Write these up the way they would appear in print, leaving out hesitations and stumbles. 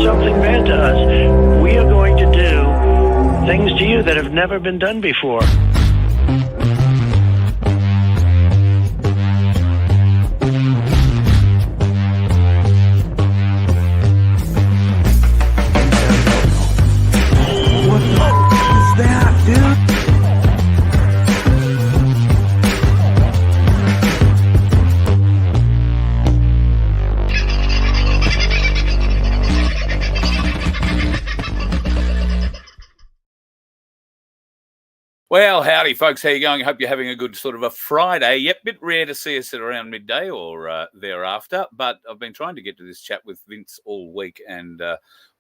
something bad to us, we are going to do things to you that have never been done before. Well, howdy, folks. How you going? I hope you're having a good sort of a Friday. Yep, bit rare to see us at around midday or thereafter, but I've been trying to get to this chat with Vince all week, and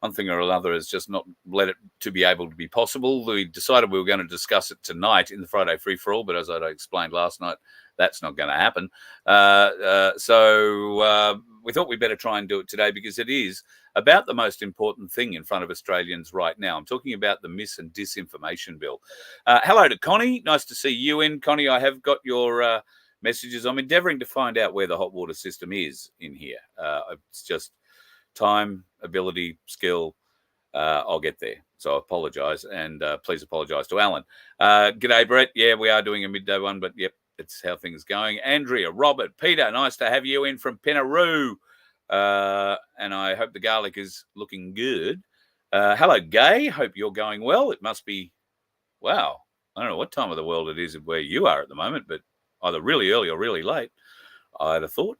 one thing or another has just not led it to be able to be possible. We decided we were going to discuss it tonight in the Friday Free-for-All, but as I explained last night, that's not going to happen. So we thought we'd better try and do it today because it is about the most important thing in front of Australians right now. I'm talking about the mis- and disinformation bill. Hello to Connie. Nice to see you in. Connie, I have got your messages. I'm endeavouring to find out where the hot water system is in here. It's just time, ability, skill. I'll get there. So I apologise, and please apologise to Alan. G'day, Brett. Yeah, we are doing a midday one, but yep, it's how things are going. Andrea, Robert, Peter, nice to have you in from Penaroo. And I hope the garlic is looking good. Hello, Gay. Hope you're going well. It must be, wow, I don't know what time of the world it is where you are at the moment, but either really early or really late, I'd have thought.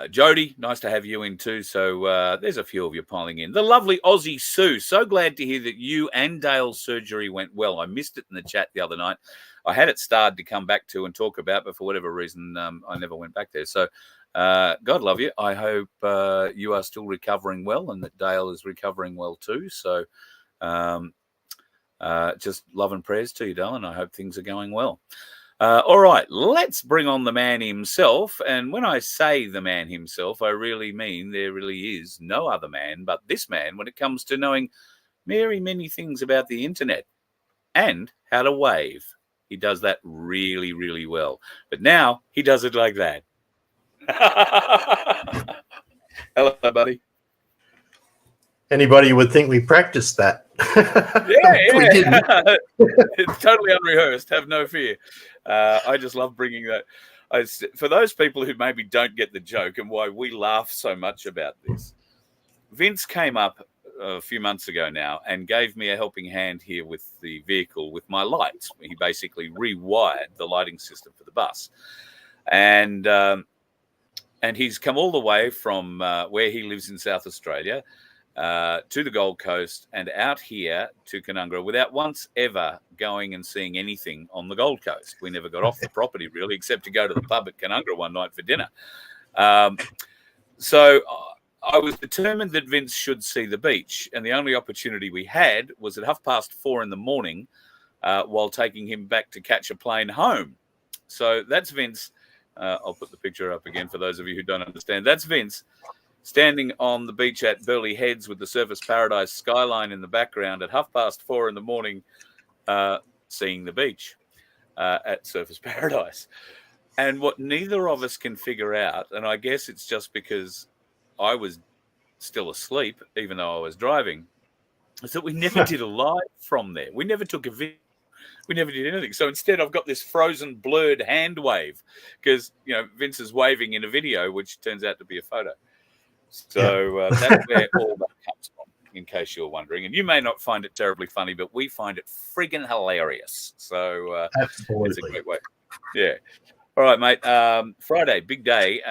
Jody, nice to have you in too. So there's a few of you piling in. The lovely Aussie Sue. So glad to hear that you and Dale's surgery went well. I missed it in the chat the other night. I had it starred to come back to and talk about, but for whatever reason, I never went back there. So God love you. I hope you are still recovering well and that Dale is recovering well too. So just love and prayers to you, darling. I hope things are going well. All right, let's bring on the man himself. And when I say the man himself, I really mean there really is no other man but this man when it comes to knowing very many things about the internet and how to wave. He does that really, really well. But now he does it like that. Hello, buddy. Anybody would think we practiced that. Yeah. We didn't. It's totally unrehearsed. Have no fear. I just love bringing that. For those people who maybe don't get the joke and why we laugh so much about this, Vince came up a few months ago now and gave me a helping hand here with the vehicle with my lights. He basically rewired the lighting system for the bus. And he's come all the way from where he lives in South Australia to the Gold Coast and out here to Canungra without once ever going and seeing anything on the Gold Coast. We never got off the property really, except to go to the pub at Canungra one night for dinner. So I was determined that Vince should see the beach, and the only opportunity we had was at 4:30 in the morning while taking him back to catch a plane home. So that's Vince. I'll put the picture up again for those of you who don't understand. That's Vince standing on the beach at Burleigh Heads with the Surfers Paradise skyline in the background at 4:30 in the morning, seeing the beach at Surfers Paradise. And what neither of us can figure out, and I guess it's just because I was still asleep, even though I was driving, is that we never did a live from there. We never took a video. We never did anything. So instead, I've got this frozen, blurred hand wave because, Vince is waving in a video, which turns out to be a photo. So that's where all that comes from, in case you're wondering. And you may not find it terribly funny, but we find it friggin' hilarious. So Absolutely. It's a great way. Yeah. All right, mate. Friday, big day.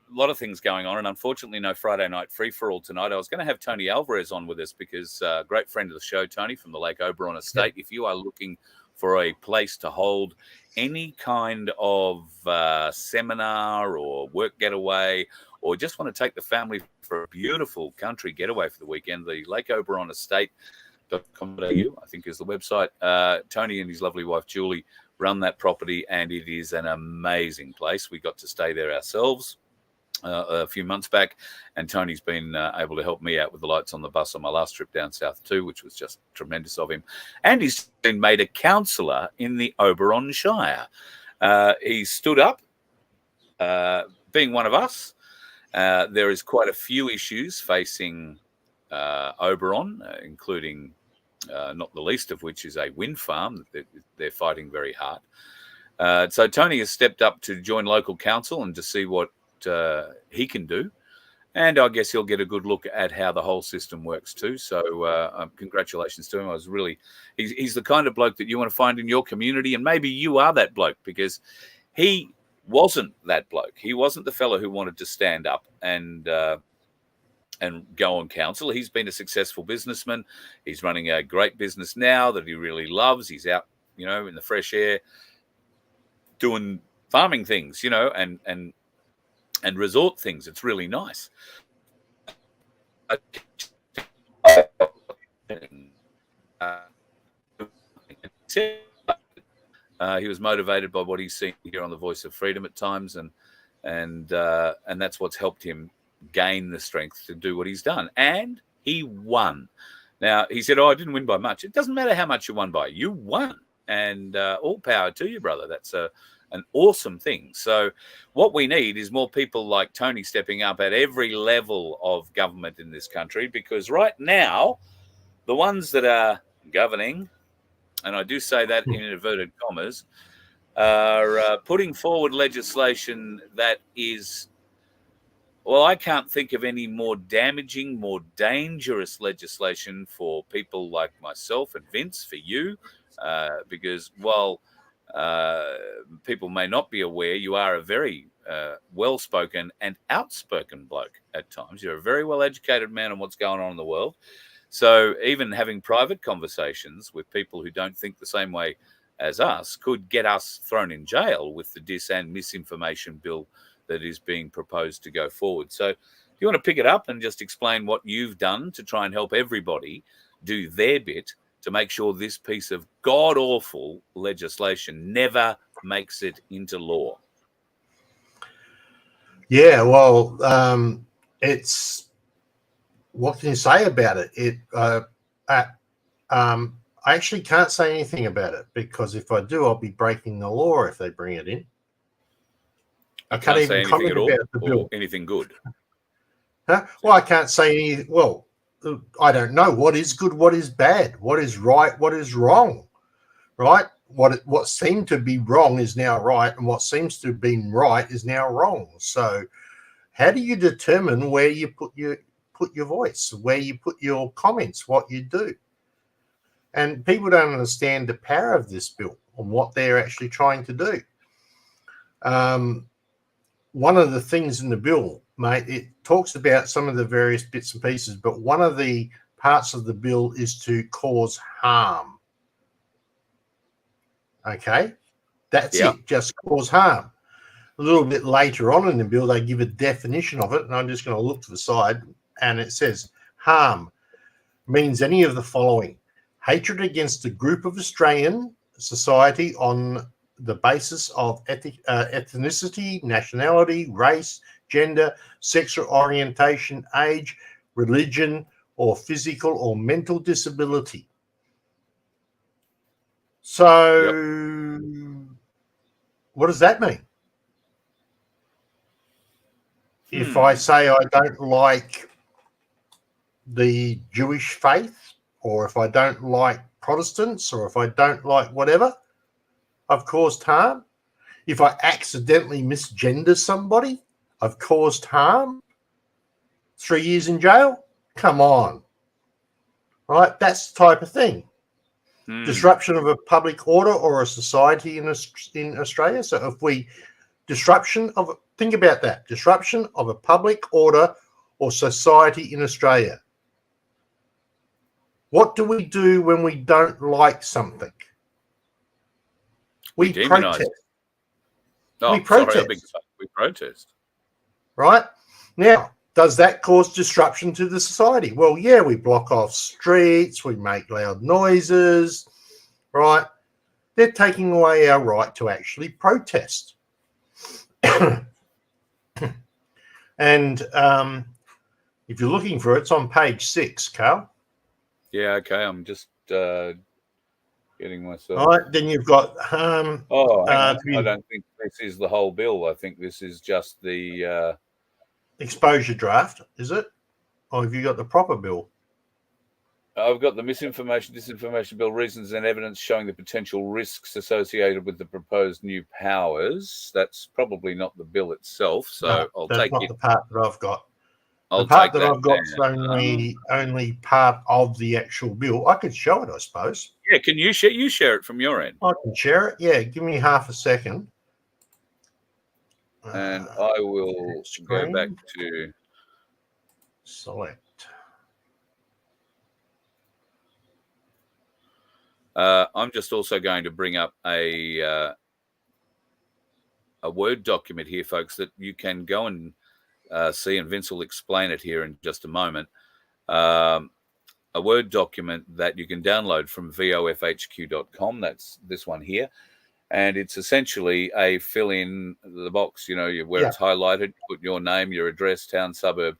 A lot of things going on, and unfortunately, no Friday night free-for-all tonight. I was going to have Tony Alvarez on with us because great friend of the show, Tony, from the Lake Oberon Estate. If you are looking for a place to hold any kind of seminar or work getaway, or just want to take the family for a beautiful country getaway for the weekend, the Lake Oberon Estate.com.au, I think is the website. Tony and his lovely wife, Julie, run that property, and it is an amazing place. We got to stay there ourselves a few months back, and Tony's been able to help me out with the lights on the bus on my last trip down south too, which was just tremendous of him. And he's been made a councillor in the Oberon Shire. He stood up, being one of us, There is quite a few issues facing Oberon, including not the least of which is a wind farm that they're fighting very hard. So Tony has stepped up to join local council and to see what he can do. And I guess he'll get a good look at how the whole system works too. So congratulations to him. He's the kind of bloke that you want to find in your community, and maybe you are that bloke, because he wasn't that bloke. He wasn't the fellow who wanted to stand up and go on council. He's been a successful businessman. He's running a great business now that he really loves. He's out, in the fresh air, doing farming things, and resort things. It's really nice. He was motivated by what he's seen here on the Voice of Freedom at times, and that's what's helped him gain the strength to do what he's done. And he won. Now, he said, I didn't win by much. It doesn't matter how much you won by. You won. And all power to you, brother. That's an awesome thing. So what we need is more people like Tony stepping up at every level of government in this country, because right now, the ones that are governing, and I do say that in inverted commas, are putting forward legislation that is, well, I can't think of any more damaging, more dangerous legislation for people like myself and Vince, for you, because while people may not be aware, you are a very well-spoken and outspoken bloke at times. You're a very well-educated man on what's going on in the world. So even having private conversations with people who don't think the same way as us could get us thrown in jail with the dis and misinformation bill that is being proposed to go forward. So do you want to pick it up and just explain what you've done to try and help everybody do their bit to make sure this piece of god-awful legislation never makes it into law? Yeah, well, it's, what can you say about it? I actually can't say anything about it, because if I do, I'll be breaking the law if they bring it in. I can't even comment about the bill. Anything good? Huh? Well, I can't say any. Well, I don't know what is good, what is bad, what is right, what is wrong. Right? What seemed to be wrong is now right, and what seems to have been right is now wrong. So, how do you determine where you put your voice, where you put your comments, what you do? And people don't understand the power of this bill and what they're actually trying to do. One of the things in the bill, mate, it talks about some of the various bits and pieces, but one of the parts of the bill is to cause harm. Okay? That's it, just cause harm. A little bit later on in the bill, they give a definition of it, and I'm just going to look to the side, and it says, harm means any of the following: hatred against a group of Australian society on the basis of ethnicity, nationality, race, gender, sexual orientation, age, religion, or physical or mental disability. So, what does that mean? If I say I don't like the Jewish faith, or if I don't like Protestants, or if I don't like whatever, I've caused harm. If I accidentally misgender somebody, I've caused harm. 3 years in jail? Come on. Right? That's the type of thing. Disruption of a public order or a society in Australia. So if we, think about that, disruption of a public order or society in Australia. What do we do when we don't like something? We protest. We protest. Right? Now, does that cause disruption to the society? Well, yeah, we block off streets, we make loud noises, right? They're taking away our right to actually protest. And if you're looking for it, it's on page 6, Carl. Yeah, okay. I'm just getting myself. All right, then you've got hang on. I don't think this is the whole bill. I think this is just the exposure draft, is it? Or have you got the proper bill? I've got the Misinformation, Disinformation Bill, reasons and evidence showing the potential risks associated with the proposed new powers. That's probably not the bill itself, so No, I'll that's take not it. the part that I've got. I'll The part take that that I've got is down. only part of the actual bill. I could show it, I suppose. Yeah, can you share? You share it from your end, I can share it. Yeah, give me half a second. and I will go back to select. I'm just also going to bring up a Word document here, folks, that you can go and see, and Vince will explain it here in just a moment. A Word document that you can download from vofhq.com. That's this one here. And it's essentially a fill in the box, where it's highlighted, put your name, your address, town, suburb.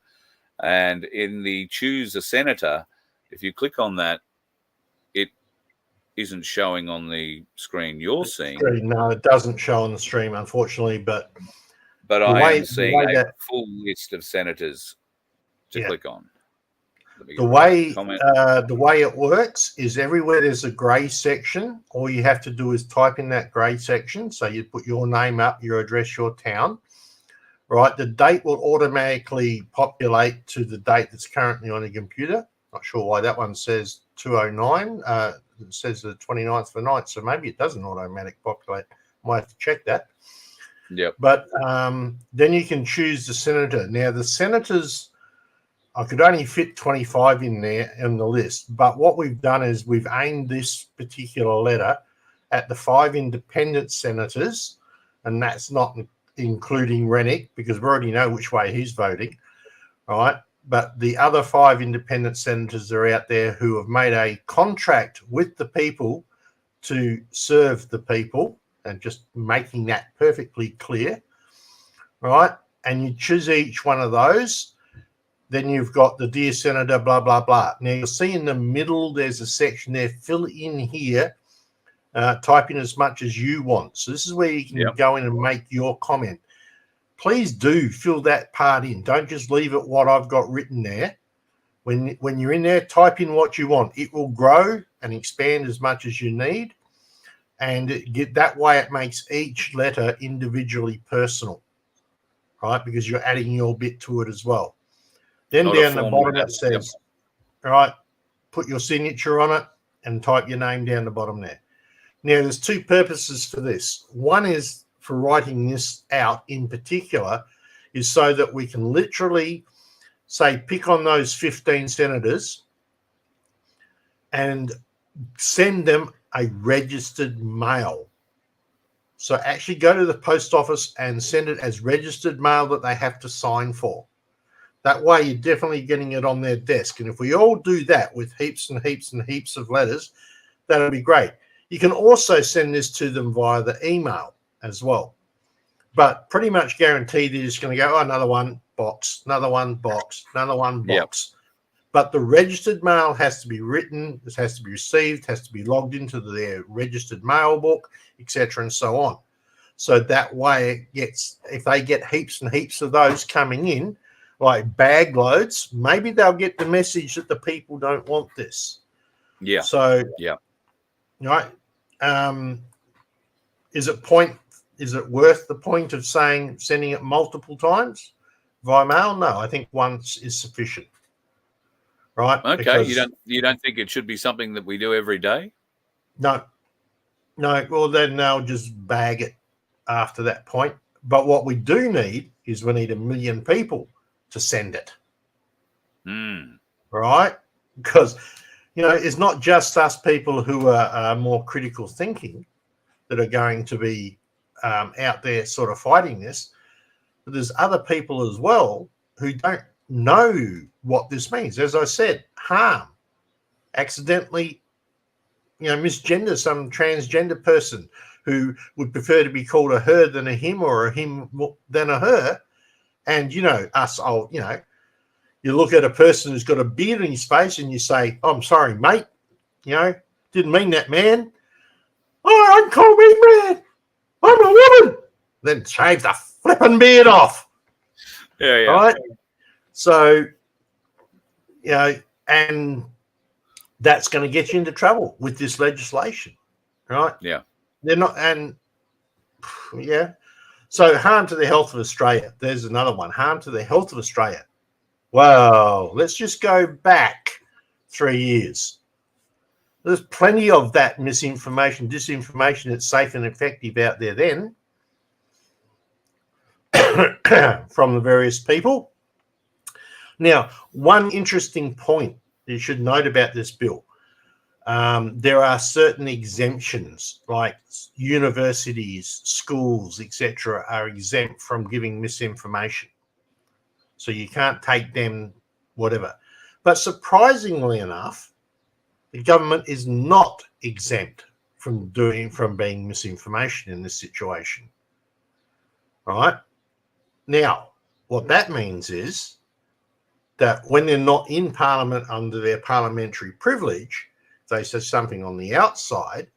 And in the choose a senator, if you click on that, it isn't showing on the screen you're seeing. No, it doesn't show on the stream, unfortunately. But I am seeing a full list of senators to click on. The way it works is everywhere there's a grey section, all you have to do is type in that grey section. So you put your name up, your address, your town, right? The date will automatically populate to the date that's currently on the computer. Not sure why that one says 209. It says the 29th for night, so maybe it doesn't automatically populate. Might have to check that. Yep. But then you can choose the senator. Now, the senators, I could only fit 25 in there in the list. But what we've done is we've aimed this particular letter at the 5 independent senators, and that's not including Rennick, because we already know which way he's voting, right? But the other 5 independent senators are out there who have made a contract with the people to serve the people, and just making that perfectly clear, right? And you choose each one of those. Then you've got the dear senator, blah, blah, blah. Now, you'll see in the middle, there's a section there, fill in here, type in as much as you want. So this is where you can go in and make your comment. Please do fill that part in. Don't just leave it what I've got written there. When you're in there, type in what you want. It will grow and expand as much as you need. And that way it makes each letter individually personal, right? Because you're adding your bit to it as well. Then down the bottom it says, all right, put your signature on it and type your name down the bottom there. Now, there's 2 purposes for this. One is for writing this out in particular is so that we can literally say pick on those 15 senators and send them a registered mail. So actually go to the post office and send it as registered mail that they have to sign for. That way you're definitely getting it on their desk. And if we all do that with heaps and heaps and heaps of letters, that'll be great. You can also send this to them via the email as well. But pretty much guaranteed they're just going to go, another one, box, another one, box, another one, box. Yep. But the registered mail has to be written, it has to be received, has to be logged into their registered mail book, etc., and so on. So that way it gets, if they get heaps and heaps of those coming in, like bag loads, maybe they'll get the message that the people don't want this. Yeah. So, right. Is it worth the point of sending it multiple times via mail? No, I think once is sufficient. Right. Okay. Because you don't think it should be something that we do every day? No. Well, then they'll just bag it after that point. But what we do need is we need 1 million people to send it. Right? Because, it's not just us people who are more critical thinking that are going to be out there sort of fighting this. But there's other people as well who don't know what this means. As I said, harm, accidentally, misgender some transgender person who would prefer to be called a her than a him, or a him than a her. And, us old, you look at a person who's got a beard in his face and you say, oh, I'm sorry, mate, didn't mean that, man. Oh, don't call me man. I'm a woman. Then shave the flipping beard off. Yeah, yeah. Right? So, and that's going to get you into trouble with this legislation, right? Yeah. They're not, and yeah. So, harm to the health of Australia. There's another one. Harm to the health of Australia. Well, let's just go back 3 years. There's plenty of that misinformation, disinformation that's safe and effective out there then from the various people. Now, one interesting point you should note about this bill, there are certain exemptions, like universities, schools, etc., are exempt from giving misinformation. So you can't take them, whatever. But surprisingly enough, the government is not exempt from being misinformation in this situation. Right? Now, what that means is that when they're not in Parliament under their parliamentary privilege, if they say something on the outside,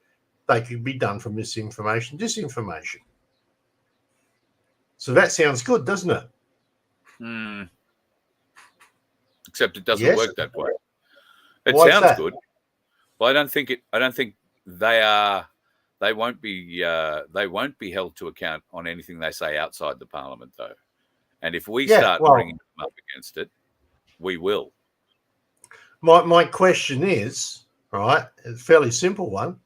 they could be done for misinformation, disinformation. So that sounds good, doesn't it? Except it doesn't work that way. It Why sounds good. Well, I don't think they won't be held to account on anything they say outside the Parliament, though. And if we start bringing them up against it, we will. My question is, right, a fairly simple one.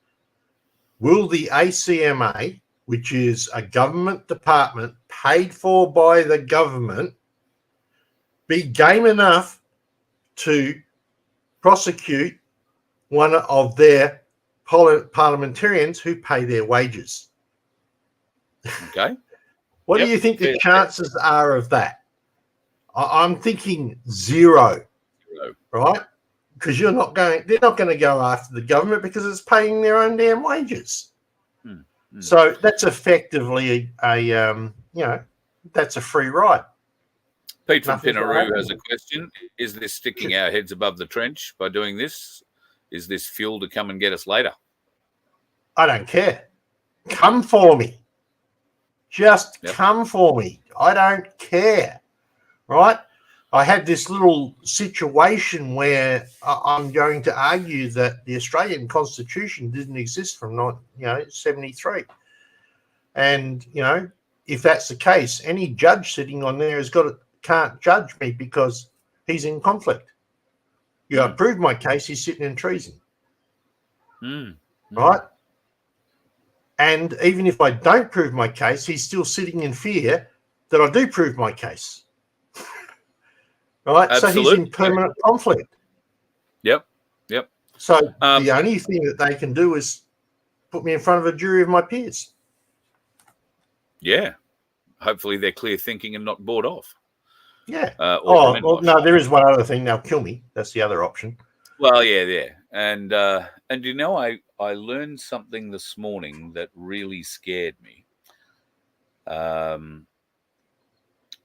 Will the ACMA, which is a government department paid for by the government, be game enough to prosecute one of their parliamentarians who pay their wages? Okay. What do you think the chances are of that? I'm thinking zero. Right? Because they're not going to go after the government because it's paying their own damn wages. So that's effectively that's a free ride. Pete from Pinaroo has a question. Is this sticking our heads above the trench by doing this? Is this fuel to come and get us later? I don't care. Come for me. Just come for me. I don't care. Right? I had this little situation where I'm going to argue that the Australian Constitution didn't exist from 73. And, if that's the case, any judge sitting on there can't judge me because he's in conflict. I proved my case, he's sitting in treason. Right? And even if I don't prove my case, he's still sitting in fear that I do prove my case. Right? Absolutely. So he's in permanent conflict. Yep. So the only thing that they can do is put me in front of a jury of my peers. Yeah. Hopefully they're clear thinking and not bored off. Yeah. No, there is one other thing. They'll kill me. That's the other option. Well, yeah. And I learned something this morning that really scared me.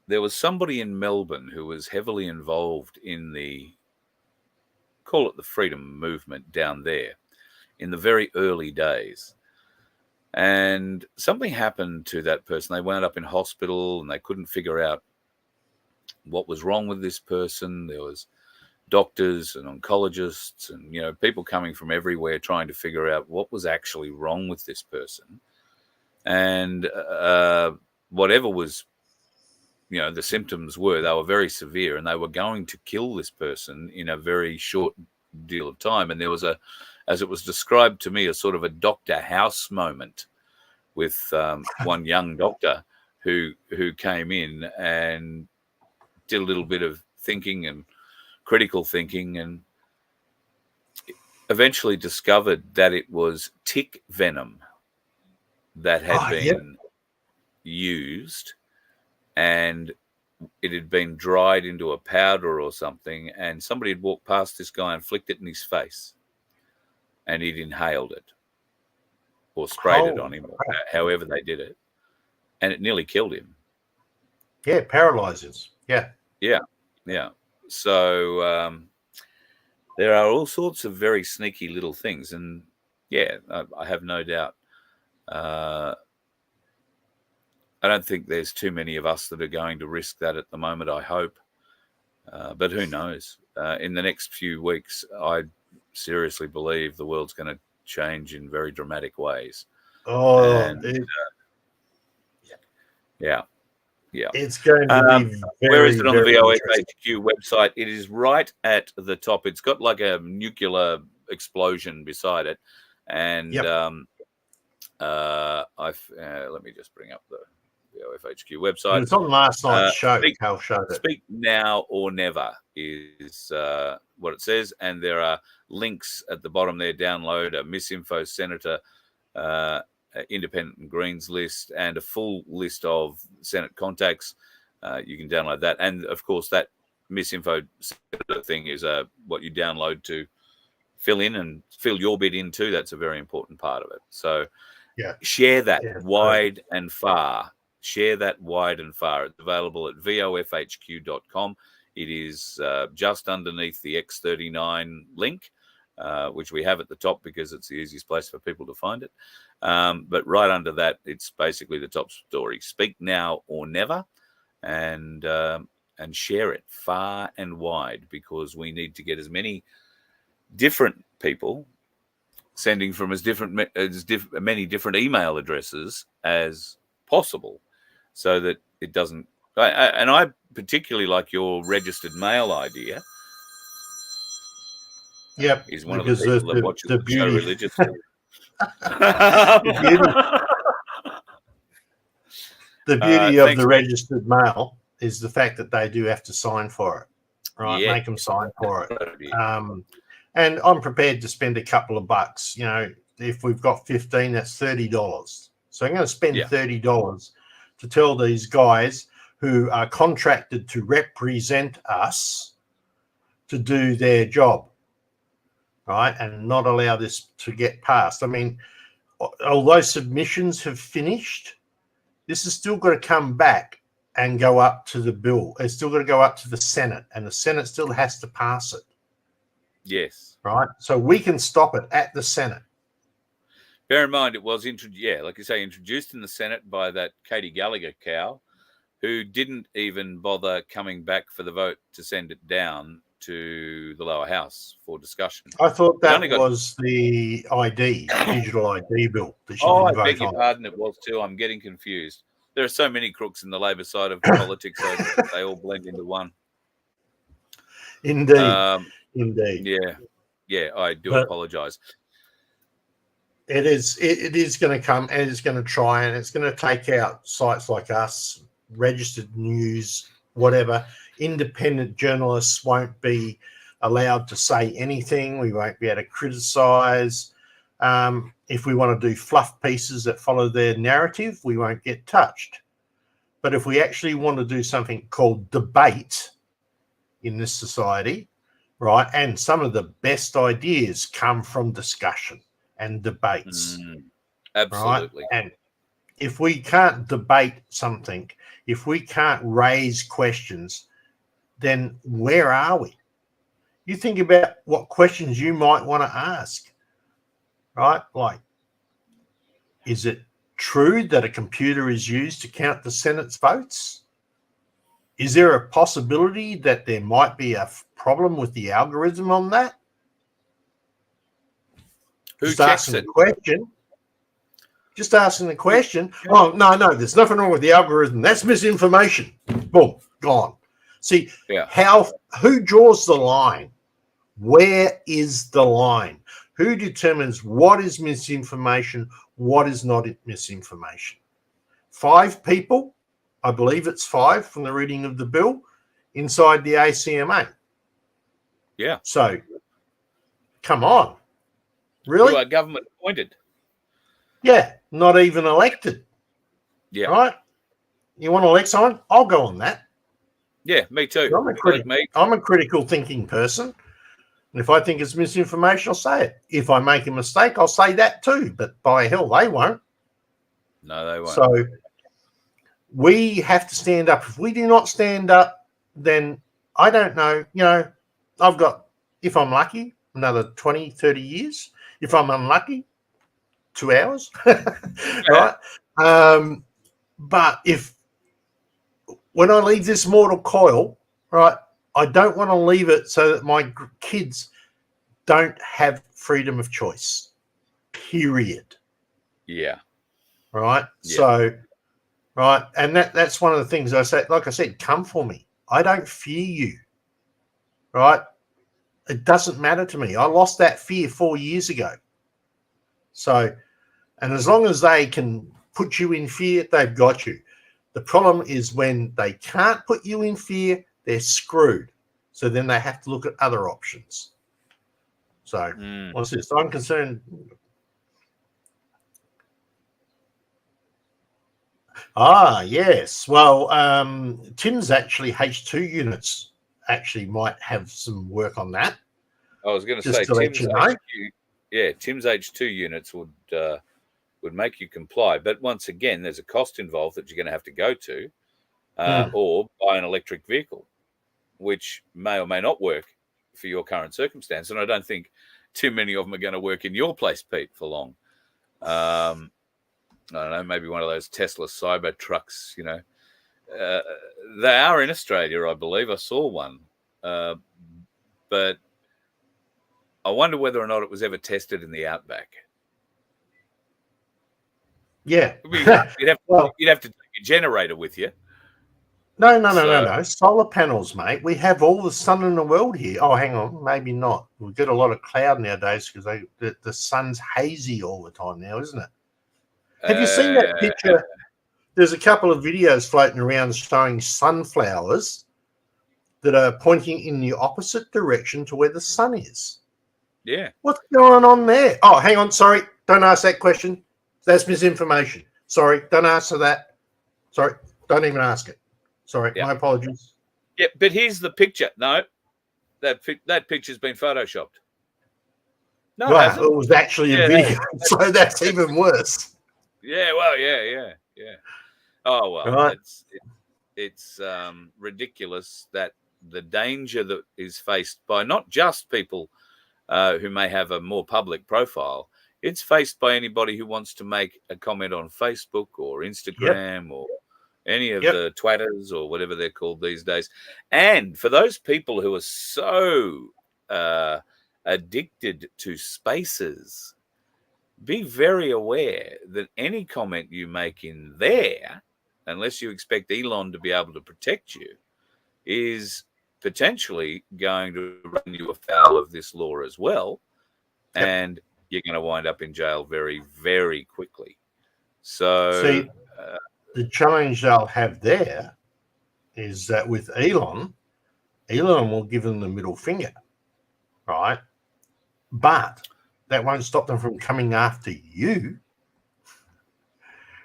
There was somebody in Melbourne who was heavily involved in call it the freedom movement down there in the very early days. And something happened to that person. They wound up in hospital and they couldn't figure out what was wrong with this person. There was doctors and oncologists and, people coming from everywhere trying to figure out what was actually wrong with this person. And whatever was, the symptoms were, they were very severe and they were going to kill this person in a very short deal of time. And there was as it was described to me, a sort of a Dr. House moment with one young doctor who came in and did a little bit of thinking and critical thinking and eventually discovered that it was tick venom that had been used, and it had been dried into a powder or something, and somebody had walked past this guy and flicked it in his face, and he'd inhaled it or sprayed it on him, or however they did it, and it nearly killed him. Yeah, paralyzes. Yeah. So there are all sorts of very sneaky little things, and I have no doubt I don't think there's too many of us that are going to risk that at the moment, I hope. But who knows? In the next few weeks, I seriously believe the world's going to change in very dramatic ways. Oh, yeah. It's going to be very, where is it on the very VOFHQ website? It is right at the top. It's got like a nuclear explosion beside it. And let me just bring up the VOFHQ website. It was on last night's show. Cal showed it. Speak now or never is what it says. And there are links at the bottom there. Download a Misinfo Senator Independent and Greens list and a full list of Senate contacts. You can download that. And, of course, that Misinfo thing is what you download to fill in and fill your bit in too. That's a very important part of it. So share that wide and far. Share that wide and far. It's available at vofhq.com. It is just underneath the X39 link, which we have at the top because it's the easiest place for people to find it. But right under that, it's basically the top story. Speak now or never, and share it far and wide, because we need to get as many different people sending from many different email addresses as possible, so that it doesn't. And I particularly like your registered mail idea. Yep, is one of the people that watches the show religiously. The beauty of the registered mail is the fact that they do have to sign for it, right? Make them sign for it. And I'm prepared to spend a couple of bucks. You know, if we've got 15, that's $30. So I'm going to spend $30 to tell these guys who are contracted to represent us to do their job, right, and not allow this to get passed. I mean, although submissions have finished, this has still got to come back and go up to the bill. It's still got to go up to the Senate, and the Senate still has to pass it. Yes. Right? So we can stop it at the Senate. Bear in mind, it was like you say, introduced in the Senate by that Katie Gallagher cow, who didn't even bother coming back for the vote to send it down to the lower house for discussion. I thought that was the digital ID bill. I beg your pardon, it was too. I'm getting confused. There are so many crooks in the Labor side of politics, so they all blend into one. Indeed. Indeed. Yeah, I do apologise. It is going to come, and it's going to try, and it's going to take out sites like us, registered news, whatever. Independent journalists won't be allowed to say anything. We won't be able to criticise. If we want to do fluff pieces that follow their narrative, we won't get touched. But if we actually want to do something called debate in this society, right, and some of the best ideas come from discussion and debates. Absolutely. Right? And if we can't debate something, if we can't raise questions, then where are we? You think about what questions you might want to ask, right? Like, is it true that a computer is used to count the Senate's votes? Is there a possibility that there might be a problem with the algorithm on that? Who checks it? Just asking the question. Oh, no, there's nothing wrong with the algorithm. That's misinformation. Boom, gone. See, who draws the line? Where is the line? Who determines what is misinformation, what is not misinformation? 5 people, I believe it's 5 from the reading of the bill, inside the ACMA. Yeah. So, come on. Really? Who are government appointed. Yeah, not even elected. Yeah. Right? You want to elect someone? I'll go on that. Yeah, me too. I'm a critical thinking person. And if I think it's misinformation, I'll say it. If I make a mistake, I'll say that too. But by hell, they won't. No, they won't. So we have to stand up. If we do not stand up, then I don't know. You know, I've got, if I'm lucky, another 20, 30 years. If I'm unlucky, 2 hours. Right? But when I leave this mortal coil, right, I don't want to leave it so that my kids don't have freedom of choice. Period. Yeah. Right. Yeah. So, right, and that's one of the things I said. Like I said, come for me. I don't fear you. Right. It doesn't matter to me. I lost that fear 4 years ago. So, and as long as they can put you in fear, they've got you. The problem is when they can't put you in fear, they're screwed. So then they have to look at other options. So what's this? I'm concerned. Yes. Well, Tim's actually H2 units actually might have some work on that. I was going to Just say to let Tim's you know. Tim's H2 units would make you comply, but once again, there's a cost involved that you're going to have to go to, or buy an electric vehicle, which may or may not work for your current circumstance. And I don't think too many of them are going to work in your place, Pete, for long. I don't know, maybe one of those Tesla cyber trucks, you know. They are in Australia, I believe. I saw one. But I wonder whether or not it was ever tested in the outback. Yeah. You'd have to take a generator with you. No. Solar panels, mate. We have all the sun in the world here. Oh, hang on. Maybe not. We get a lot of cloud nowadays because the sun's hazy all the time now, isn't it? Have you seen that picture? There's a couple of videos floating around showing sunflowers that are pointing in the opposite direction to where the sun is. Yeah. What's going on there? Oh, hang on. Sorry. Don't ask that question. That's misinformation. Sorry. Don't answer that. Sorry. Don't even ask it. Sorry. My apologies. Yeah, but here's the picture. No, that picture's been photoshopped. No, well, it was actually a video, so that's even worse. Yeah, well, yeah. Oh, well, right. it's ridiculous that the danger that is faced by not just people who may have a more public profile, it's faced by anybody who wants to make a comment on Facebook or Instagram or any of the twatters or whatever they're called these days. And for those people who are so addicted to spaces, be very aware that any comment you make in there, unless you expect Elon to be able to protect you, is potentially going to run you afoul of this law as well. And you're going to wind up in jail very, very quickly. So, see, the challenge they'll have there is that with Elon will give them the middle finger, right? But that won't stop them from coming after you,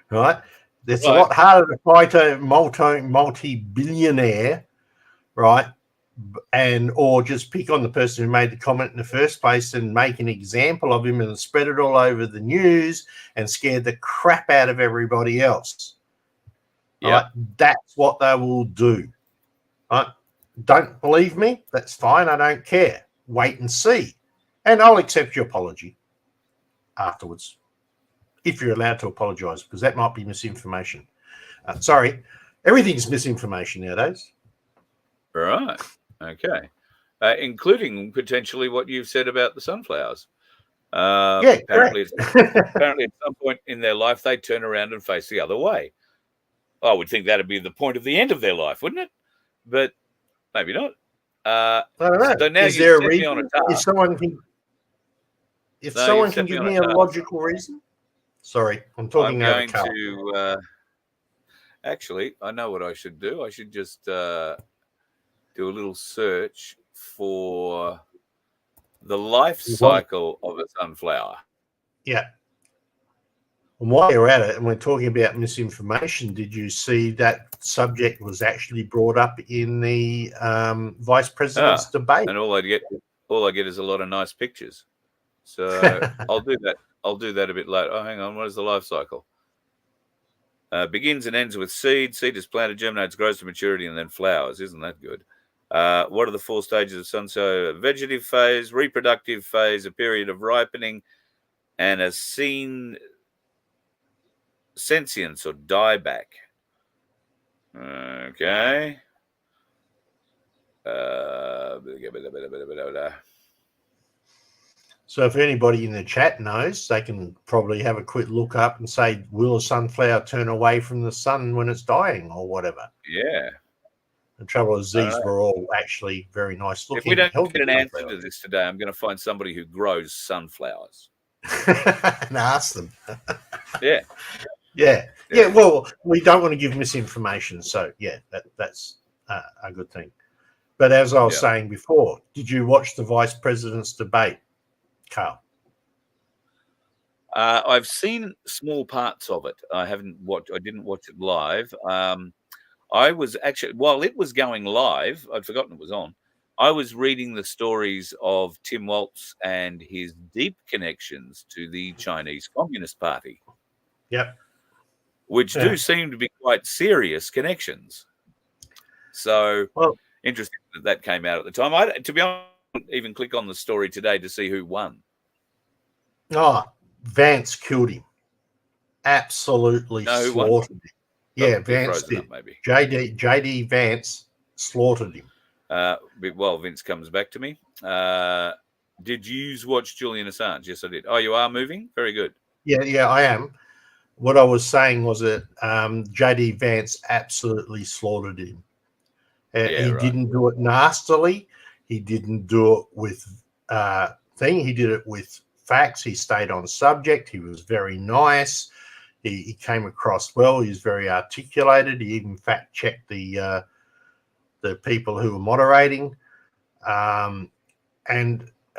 right? It's a lot harder to fight a multi-billionaire, right? Or just pick on the person who made the comment in the first place and make an example of him and spread it all over the news and scare the crap out of everybody else. Right? That's what they will do. Right? Don't believe me? That's fine. I don't care. Wait and see. And I'll accept your apology afterwards, if you're allowed to apologize, because that might be misinformation. Sorry. Everything's misinformation nowadays. Right. Okay. Including potentially what you've said about the sunflowers. Apparently at some point in their life, they turn around and face the other way. I would think that'd be the point of the end of their life, wouldn't it? But maybe not. I don't know. So now is there a reason? If someone can give me a logical reason? Sorry, I'm talking over Carl. Actually, I know what I should do. I should just do a little search for the life cycle of a sunflower. Yeah. And while you're at it, and we're talking about misinformation, did you see that subject was actually brought up in the vice president's debate? And all I get is a lot of nice pictures. So I'll do that. I'll do that a bit later. Oh, hang on. What is the life cycle? Begins and ends with seed. Seed is planted, germinates, grows to maturity, and then flowers. Isn't that good? What are the 4 stages of sunflower? Vegetative phase, reproductive phase, a period of ripening, and a sentience or dieback. Okay. So if anybody in the chat knows, they can probably have a quick look up and say, will a sunflower turn away from the sun when it's dying or whatever? Yeah. The trouble is these were all actually very nice If we looking, don't healthy get an answer to sunflowers. this today, I'm going to find somebody who grows sunflowers. And ask them. Yeah. Yeah. Well, we don't want to give misinformation. So, yeah, that's a good thing. But as I was saying before, did you watch the vice president's debate, Carl? I've seen small parts of it. I didn't watch it live. I was actually, while it was going live, I'd forgotten it was on. I was reading the stories of Tim Walz and his deep connections to the Chinese Communist Party. Yep. Which do seem to be quite serious connections. So, interesting that came out at the time. To be honest, I didn't even click on the story today to see who won. Oh, Vance killed him. Absolutely slaughtered him. Yeah, Vance did. maybe. JD Vance slaughtered him. Well, Vince comes back to me. Did you watch Julian Assange? Yes, I did. Oh, you are moving? Very good. Yeah, I am. What I was saying was that JD Vance absolutely slaughtered him. He didn't do it nastily. He didn't do it with thing. He did it with facts. He stayed on subject. He was very nice. He came across well. He was very articulated. He even fact checked the people who were moderating, and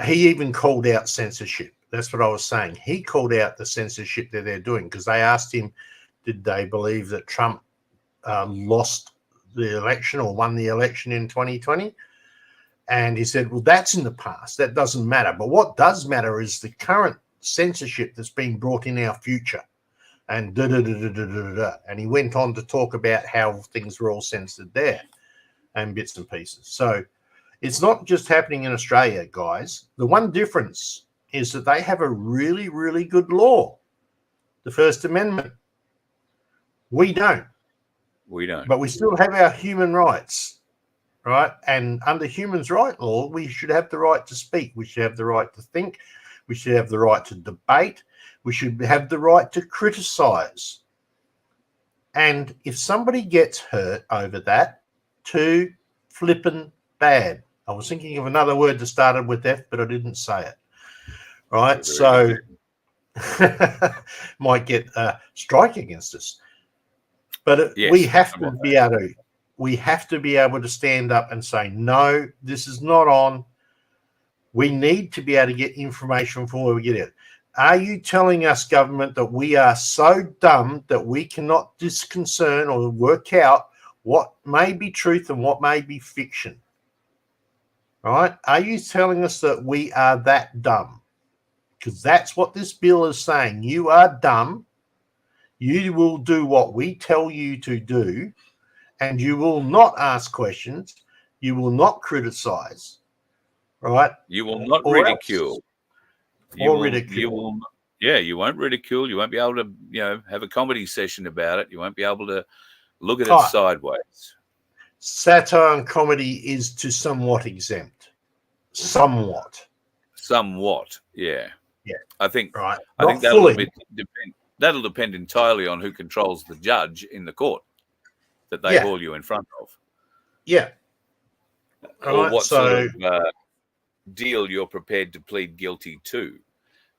he even called out censorship. That's what I was saying. He called out the censorship that they're doing because they asked him, did they believe that Trump lost the election or won the election in 2020? And he said, well, that's in the past. That doesn't matter. But what does matter is the current censorship that's being brought in our future. And And he went on to talk about how things were all censored there and bits and pieces. So it's not just happening in Australia, guys. The one difference is that they have a really, really good law, the First Amendment. We don't. We don't. But we still have our human rights, right? And under human rights law, we should have the right to speak. We should have the right to think. We should have the right to debate. We should have the right to criticize. And if somebody gets hurt over that, too flippin' bad. I was thinking of another word that started with F, but I didn't say it. Right? So might get a strike against us. But we have to be able to stand up and say, no, this is not on. We need to be able to get information before we get it. Are you telling us, government, that we are so dumb that we cannot disconcern or work out what may be truth and what may be fiction? Right? Are you telling us that we are that dumb? Because that's what this bill is saying. You are dumb. You will do what we tell you to do, and you will not ask questions. You will not criticize, right? You will not ridicule. You won't ridicule. You won't be able to, have a comedy session about it. You won't be able to look at it sideways. Satire and comedy is to somewhat exempt. Somewhat, yeah. Yeah. I think right. I think that'll depend entirely on who controls the judge in the court that they haul you in front of. Yeah. Or what sort of deal you're prepared to plead guilty to.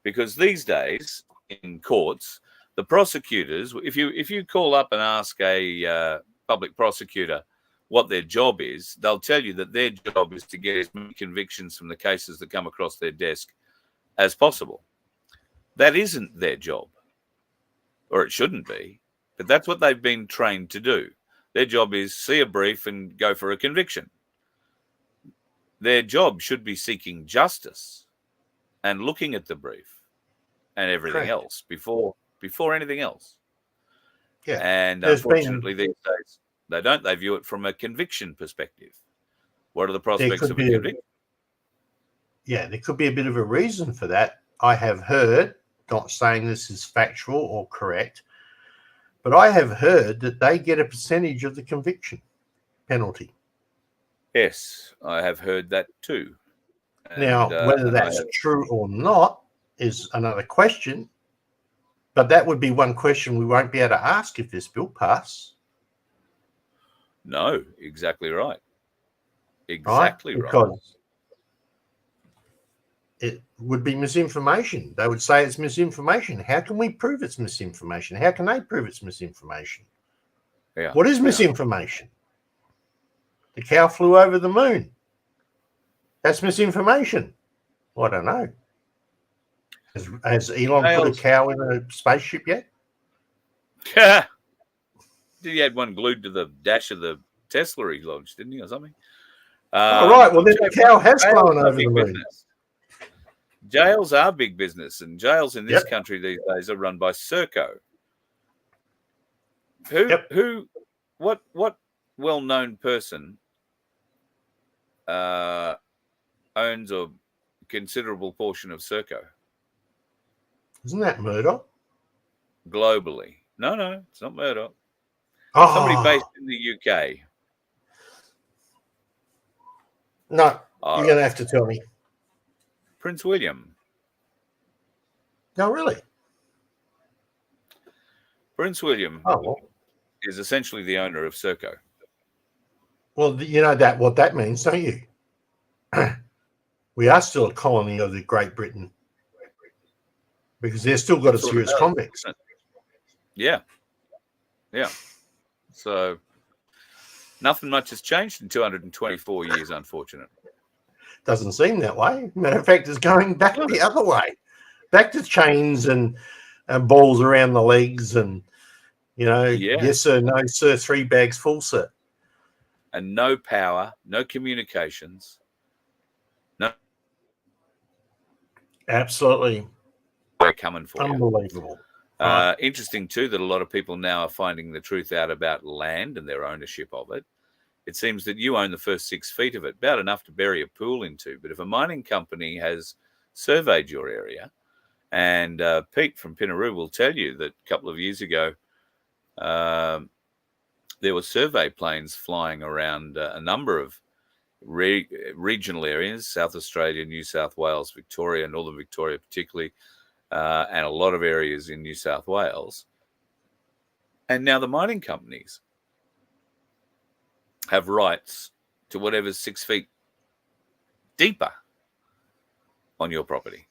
Because these days in courts, the prosecutors, if you call up and ask a public prosecutor what their job is, they'll tell you that their job is to get as many convictions from the cases that come across their desk as possible. That isn't their job, or it shouldn't be, but that's what they've been trained to do. Their job is see a brief and go for a conviction. Their job should be seeking justice and looking at the brief and everything else before anything else. Yeah. And unfortunately, these days, they don't. They view it from a conviction perspective. What are the prospects of a conviction? There could be a bit of a reason for that. I have heard, not saying this is factual or correct, But I have heard that they get a percentage of the conviction penalty. Yes, I have heard that too. Now, whether that's true or not is another question. But that would be one question we won't be able to ask if this bill passes. No, exactly right. Exactly right. Because it would be misinformation. They would say it's misinformation. How can we prove it's misinformation? How can they prove it's misinformation? Yeah. What is misinformation? The cow flew over the moon. That's misinformation. Well, I don't know. Has Elon put a cow in a spaceship yet? Yeah. He had one glued to the dash of the Tesla he launched, didn't he, or something? Oh, right. Well, then the cow has flown over the moon. Jails are big business, and jails in this country these days are run by Serco. What well-known person owns a considerable portion of Serco? Isn't that Murdoch? Globally. No, it's not Murdoch. Oh. Somebody based in the UK. No, you're going to have to tell me. Prince William. No, really? Prince William is essentially the owner of Serco. Well, you know what that means, don't you? We are still a colony of the Great Britain because they've still got a serious convicts. Yeah. So nothing much has changed in 224 years, unfortunately. Doesn't seem that way. Matter of fact, it's going back the other way, back to chains and balls around the legs and, yes sir, no sir, 3 bags full, sir. And no power, no communications. No. Absolutely. We're coming for Unbelievable. you. Interesting, too, that a lot of people now are finding the truth out about land and their ownership of it. It seems that you own the first 6 feet of it, about enough to bury a pool into. But if a mining company has surveyed your area, and Pete from Pinaroo will tell you that a couple of years ago, there were survey planes flying around a number of regional areas, South Australia, New South Wales, Victoria, Northern Victoria particularly, and a lot of areas in New South Wales. And now the mining companies have rights to whatever's 6 feet deeper on your property.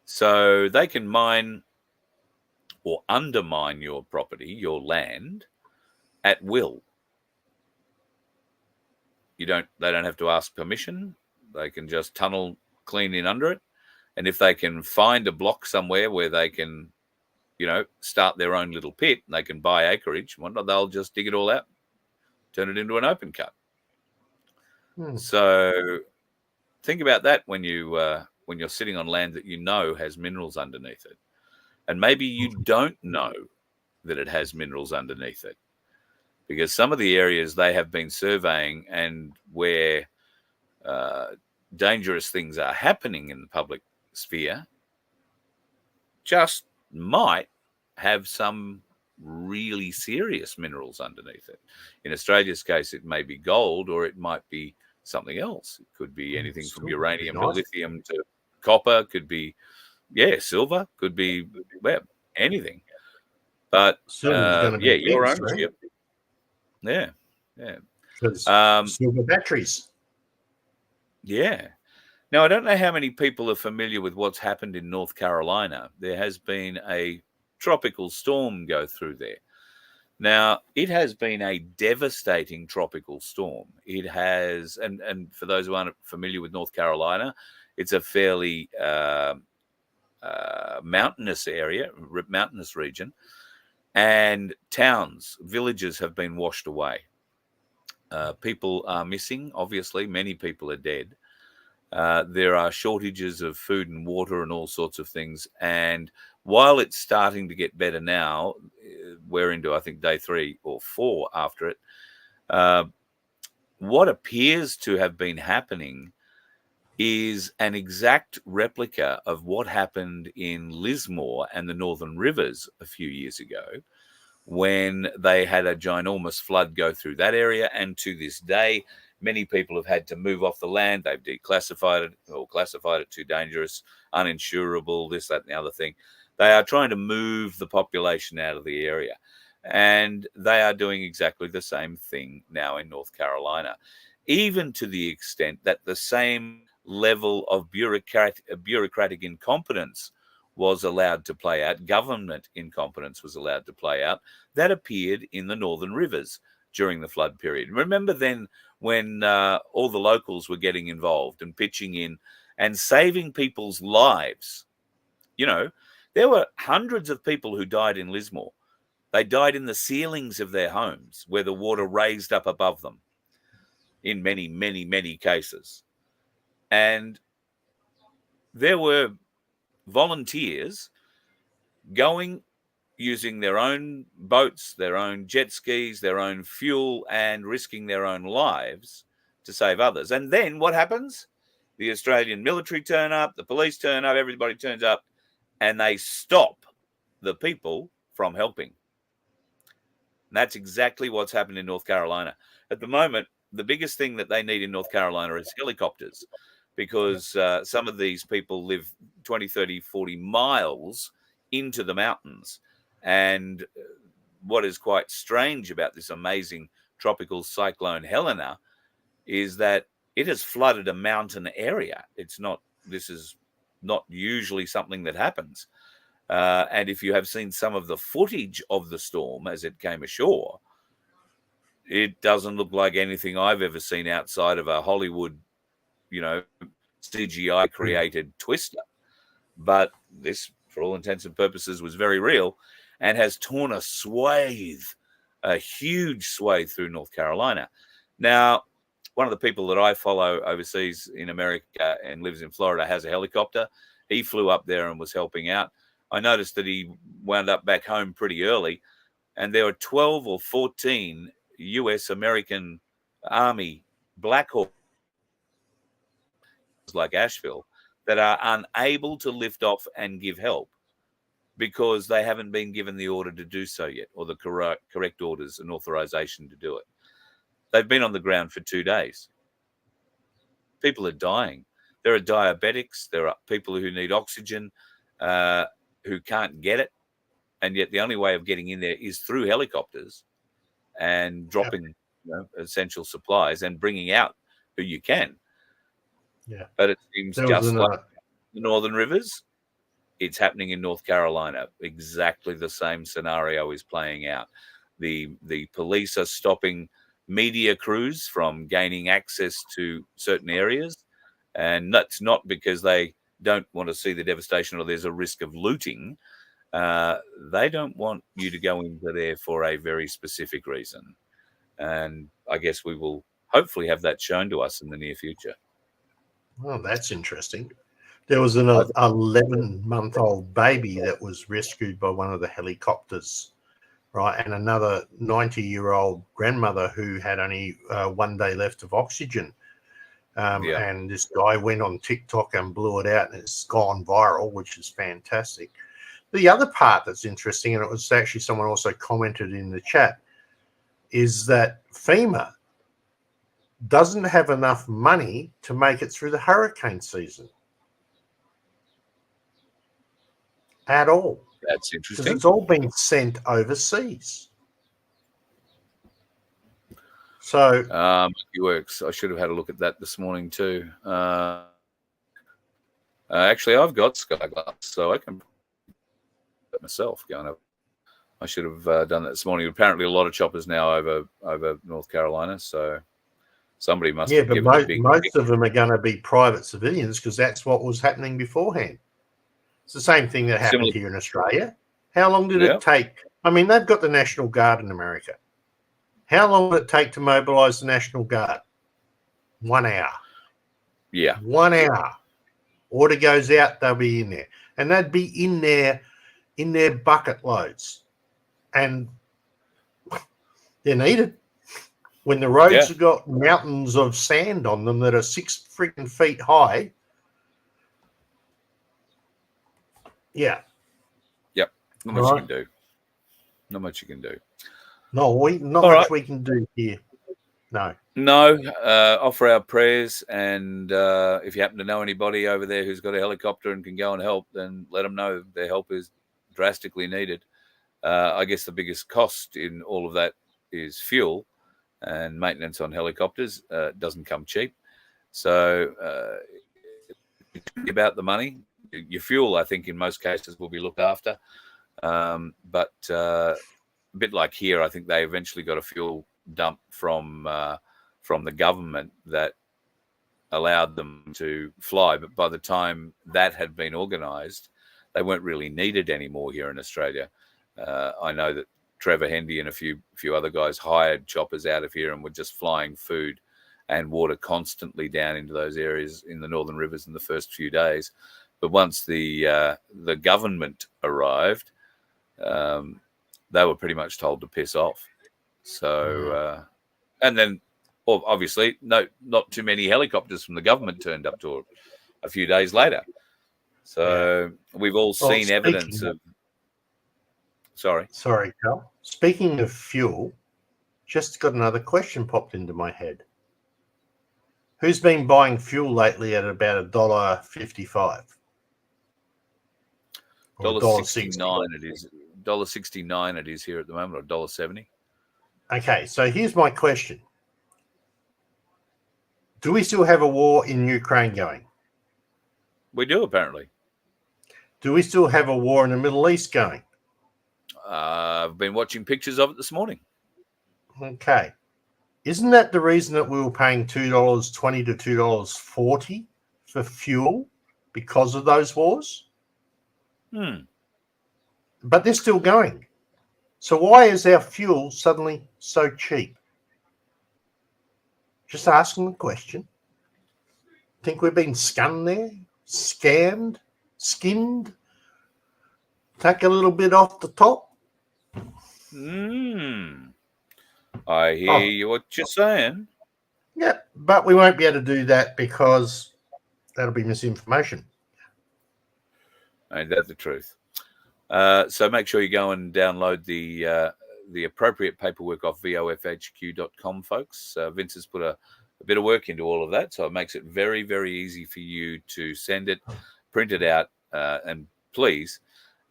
So they can mine or undermine your property, your land, at will. They don't have to ask permission. They can just tunnel clean in under it. And if they can find a block somewhere where they can, start their own little pit, and they can buy acreage, they'll just dig it all out, turn it into an open cut. So think about that when you're sitting on land that has minerals underneath it. And maybe you don't know that it has minerals underneath it, because some of the areas they have been surveying and where dangerous things are happening in the public sphere just might have some really serious minerals underneath it. In Australia's case, it may be gold, or it might be something else. It could be anything from uranium to lithium to copper, could be, silver, could be anything. But your ownership. Yeah. Silver batteries. Yeah. Now, I don't know how many people are familiar with what's happened in North Carolina. There has been a tropical storm go through there. Now, it has been a devastating tropical storm. It has, and for those who aren't familiar with North Carolina, it's a fairly mountainous area, mountainous region, and towns, villages have been washed away. People are missing, obviously. Many people are dead. There are shortages of food and water and all sorts of things. And while it's starting to get better now, we're into, I think, day 3 or 4 after it. What appears to have been happening is an exact replica of what happened in Lismore and the Northern Rivers a few years ago, when they had a ginormous flood go through that area. And to this day, many people have had to move off the land. They've declassified it or classified it too dangerous, uninsurable, this, that, and the other thing. They are trying to move the population out of the area. And they are doing exactly the same thing now in North Carolina, even to the extent that the same level of bureaucratic incompetence was allowed to play out, government incompetence was allowed to play out, that appeared in the Northern Rivers during the flood period. Remember then when all the locals were getting involved and pitching in and saving people's lives? You know, there were hundreds of people who died in Lismore. They died in the ceilings of their homes where the water raised up above them in many, many, many cases. And there were volunteers going, using their own boats, their own jet skis, their own fuel, and risking their own lives to save others. And then what happens? The Australian military turn up, the police turn up, everybody turns up, and they stop the people from helping. And that's exactly what's happened in North Carolina. At the moment, the biggest thing that they need in North Carolina is helicopters, because some of these people live 20, 30, 40 miles into the mountains. And what is quite strange about this amazing tropical cyclone Helena is that it has flooded a mountain area. This is not usually something that happens. And if you have seen some of the footage of the storm as it came ashore, it doesn't look like anything I've ever seen outside of a Hollywood, CGI created twister. But this, for all intents and purposes, was very real and has torn a huge swathe through North Carolina. Now, one of the people that I follow overseas in America and lives in Florida has a helicopter. He flew up there and was helping out. I noticed that he wound up back home pretty early, and there were 12 or 14 US American Army Black Hawk like Asheville that are unable to lift off and give help because they haven't been given the order to do so yet, or the correct orders and authorization to do it. They've been on the ground for 2 days. People are dying. There are diabetics. There are people who need oxygen, who can't get it. And yet the only way of getting in there is through helicopters and dropping essential supplies and bringing out who you can. Yeah. But it seems just like the Northern Rivers, it's happening in North Carolina. Exactly the same scenario is playing out. The police are stopping media crews from gaining access to certain areas. And that's not because they don't want to see the devastation or there's a risk of looting. They don't want you to go into there for a very specific reason. And I guess we will hopefully have that shown to us in the near future. Oh, that's interesting. There was an 11-month-old baby that was rescued by one of the helicopters, right? And another 90-year-old grandmother who had only 1 day left of oxygen. And this guy went on TikTok and blew it out, and it's gone viral, which is fantastic. The other part that's interesting, and it was actually someone also commented in the chat, is that FEMA doesn't have enough money to make it through the hurricane season at all. That's interesting. Because it's all been sent overseas. So it works. I should have had a look at that this morning too. Actually, I've got Sky Glass, so I can myself going up. I should have done that this morning. Apparently, a lot of choppers now over North Carolina, so somebody must have given a big... most of them are going to be private civilians because that's what was happening beforehand. It's the same thing that happened here in Australia. How long did it take? I mean, they've got the National Guard in America. How long did it take to mobilise the National Guard? 1 hour. Yeah. 1 hour. Order goes out, they'll be in there. And they'd be in their bucket loads. And they're needed. When the roads have got mountains of sand on them that are 6 freaking feet high. Yeah. Yep. Not much you can do. Not much you can do. Not All much right. we can do here. No. No, offer our prayers, and if you happen to know anybody over there who's got a helicopter and can go and help, then let them know their help is drastically needed. I guess the biggest cost in all of that is fuel, and maintenance on helicopters doesn't come cheap. So about the money, your fuel, I think in most cases will be looked after. But a bit like here, I think they eventually got a fuel dump from the government that allowed them to fly. But by the time that had been organised, they weren't really needed anymore here in Australia. I know that Trevor Hendy and a few other guys hired choppers out of here and were just flying food and water constantly down into those areas in the Northern Rivers in the first few days. But once the government arrived, they were pretty much told to piss off. So, and then, well, obviously, not too many helicopters from the government turned up to a few days later. So we've all seen evidence of. Sorry, Cal. Speaking of fuel, just got another question popped into my head. Who's been buying fuel lately at about $1.55? $1.69 it is. $1.69 it is here at the moment, or $1.70. Okay, so here's my question. Do we still have a war in Ukraine going? We do, apparently. Do we still have a war in the Middle East going? I've been watching pictures of it this morning. Okay. Isn't that the reason that we were paying $2.20 to $2.40 for fuel because of those wars? But they're still going. So why is our fuel suddenly so cheap? Just asking the question. Think we've been scammed there? Scammed? Skimmed? Take a little bit off the top? I hear you what you're saying. Yeah, but we won't be able to do that because that'll be misinformation. Ain't that the truth? So make sure you go and download the appropriate paperwork off vofhq.com, folks. Vince has put a bit of work into all of that, so it makes it very, very easy for you to send it, print it out, and please,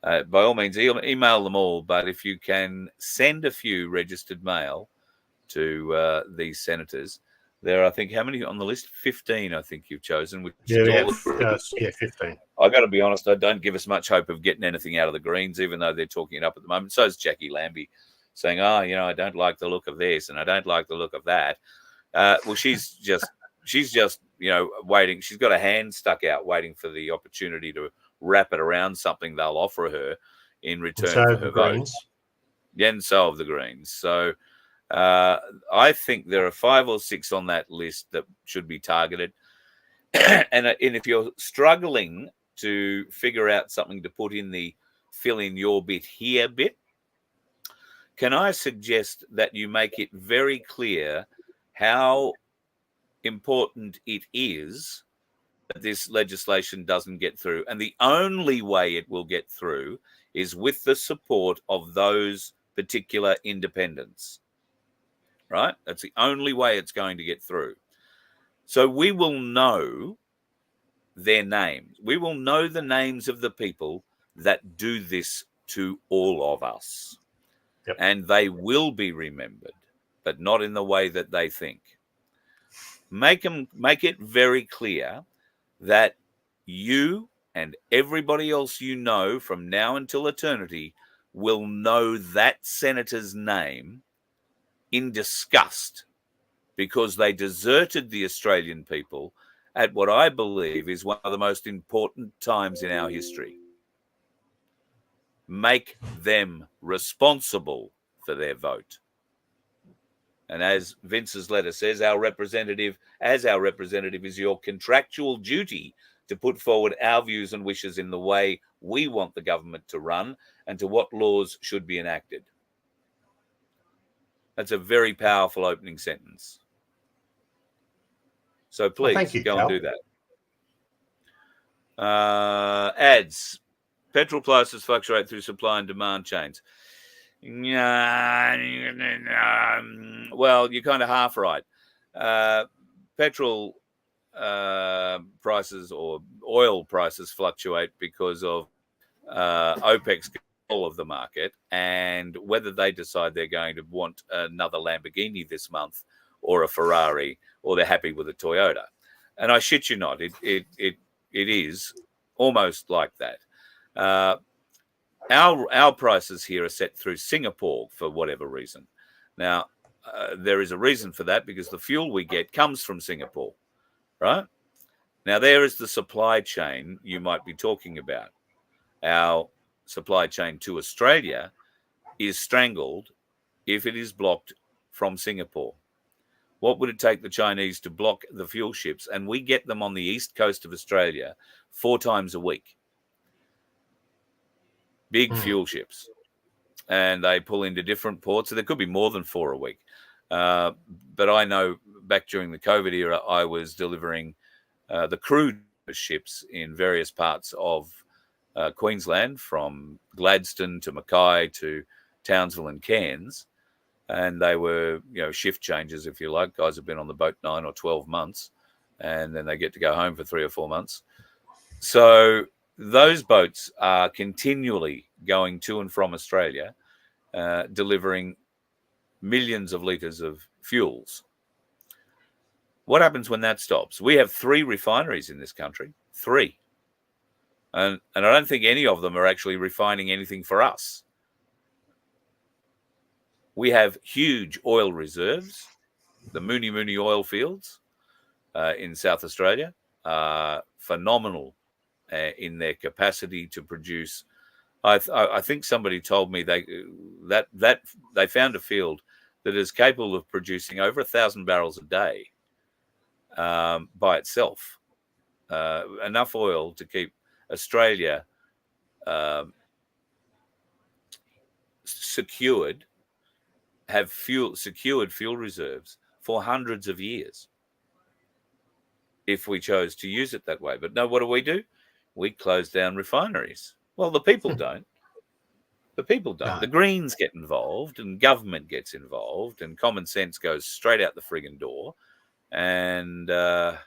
by all means, email them all. But if you can send a few registered mail to these senators, there are, I think, how many on the list? 15, I think you've chosen. Which yeah, 15. I got to be honest, I don't give us much hope of getting anything out of the Greens, even though they're talking it up at the moment. So is Jackie Lambie, saying, I don't like the look of this and I don't like the look of that. Well, she's just, waiting. She's got a hand stuck out waiting for the opportunity to wrap it around something they'll offer her in return for her vote. Yeah, and so of the Greens. So I think there are 5 or 6 on that list that should be targeted. And if you're struggling to figure out something to put in the fill in your bit here bit, can I suggest that you make it very clear how important it is that this legislation doesn't get through? And the only way it will get through is with the support of those particular independents, right? That's the only way it's going to get through. So we will know their names. We will know the names of the people that do this to all of us. Yep. And they will be remembered, but not in the way that they think. Make it very clear that you and everybody else you know from now until eternity will know that senator's name in disgust because they deserted the Australian people at what I believe is one of the most important times in our history. Make them responsible for their vote. And as Vince's letter says, as our representative is your contractual duty to put forward our views and wishes in the way we want the government to run and to what laws should be enacted. That's a very powerful opening sentence. So please thank you, go Cal. and do that. Ads. Petrol prices fluctuate through supply and demand chains. Well, you're kind of half right. Petrol prices or oil prices fluctuate because of OPEC's control of the market and whether they decide they're going to want another Lamborghini this month or a Ferrari, or they're happy with a Toyota. And I shit you not, it is almost like that. Our prices here are set through Singapore for whatever reason. Now, there is a reason for that because the fuel we get comes from Singapore, right? Now, there is the supply chain you might be talking about. Our supply chain to Australia is strangled if it is blocked from Singapore. What would it take the Chinese to block the fuel ships? And we get them on the east coast of Australia 4 times a week. Big fuel ships. And they pull into different ports. So there could be more than 4 a week. But I know back during the COVID era, I was delivering the crude ships in various parts of Queensland, from Gladstone to Mackay to Townsville and Cairns. And they were, shift changes, if you like. Guys have been on the boat 9 or 12 months, and then they get to go home for 3 or 4 months. So those boats are continually going to and from Australia, delivering millions of litres of fuels. What happens when that stops? We have 3 refineries in this country, 3. And I don't think any of them are actually refining anything for us. We have huge oil reserves. The Mooney oil fields in South Australia are phenomenal in their capacity to produce. I think somebody told me that they found a field that is capable of producing over 1,000 barrels a day by itself, enough oil to keep Australia secured. Have secured fuel reserves for hundreds of years if we chose to use it that way. But no, what do? We close down refineries. Well, the people don't. The people don't. No. The Greens get involved and government gets involved and common sense goes straight out the friggin' door. And, anyway.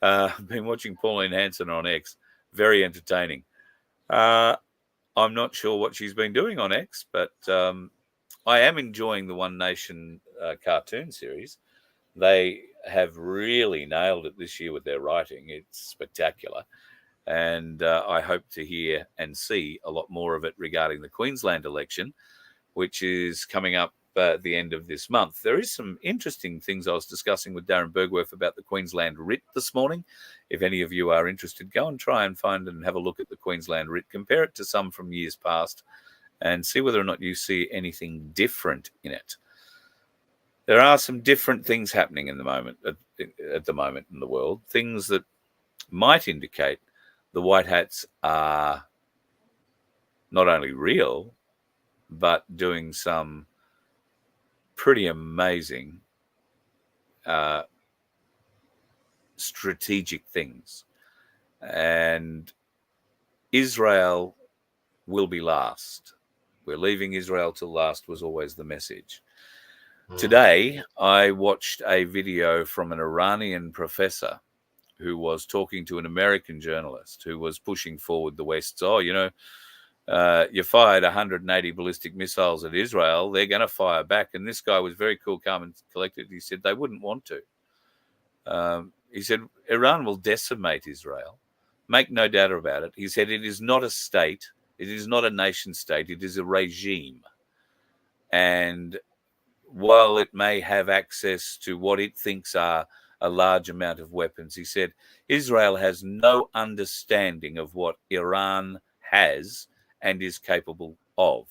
I've been watching Pauline Hanson on X. Very entertaining. I'm not sure what she's been doing on X, but I am enjoying the One Nation cartoon series. They have really nailed it this year with their writing. It's spectacular. And I hope to hear and see a lot more of it regarding the Queensland election, which is coming up at the end of this month. There is some interesting things I was discussing with Darren Bergworth about the Queensland writ this morning. If any of you are interested, go and try and find and have a look at the Queensland writ, compare it to some from years past, and see whether or not you see anything different in it. There are some different things happening at the moment in the world, things that might indicate the White Hats are not only real, but doing some pretty amazing strategic things. And Israel will be last. We're leaving Israel till last was always the message. Today, I watched a video from an Iranian professor who was talking to an American journalist who was pushing forward the West's, you fired 180 ballistic missiles at Israel, they're going to fire back. And this guy was very cool, calm and collected. He said they wouldn't want to. He said, Iran will decimate Israel. Make no doubt about it. He said, it is not a state. It is not a nation state. It is a regime. And while it may have access to what it thinks are a large amount of weapons, he said, Israel has no understanding of what Iran has and is capable of.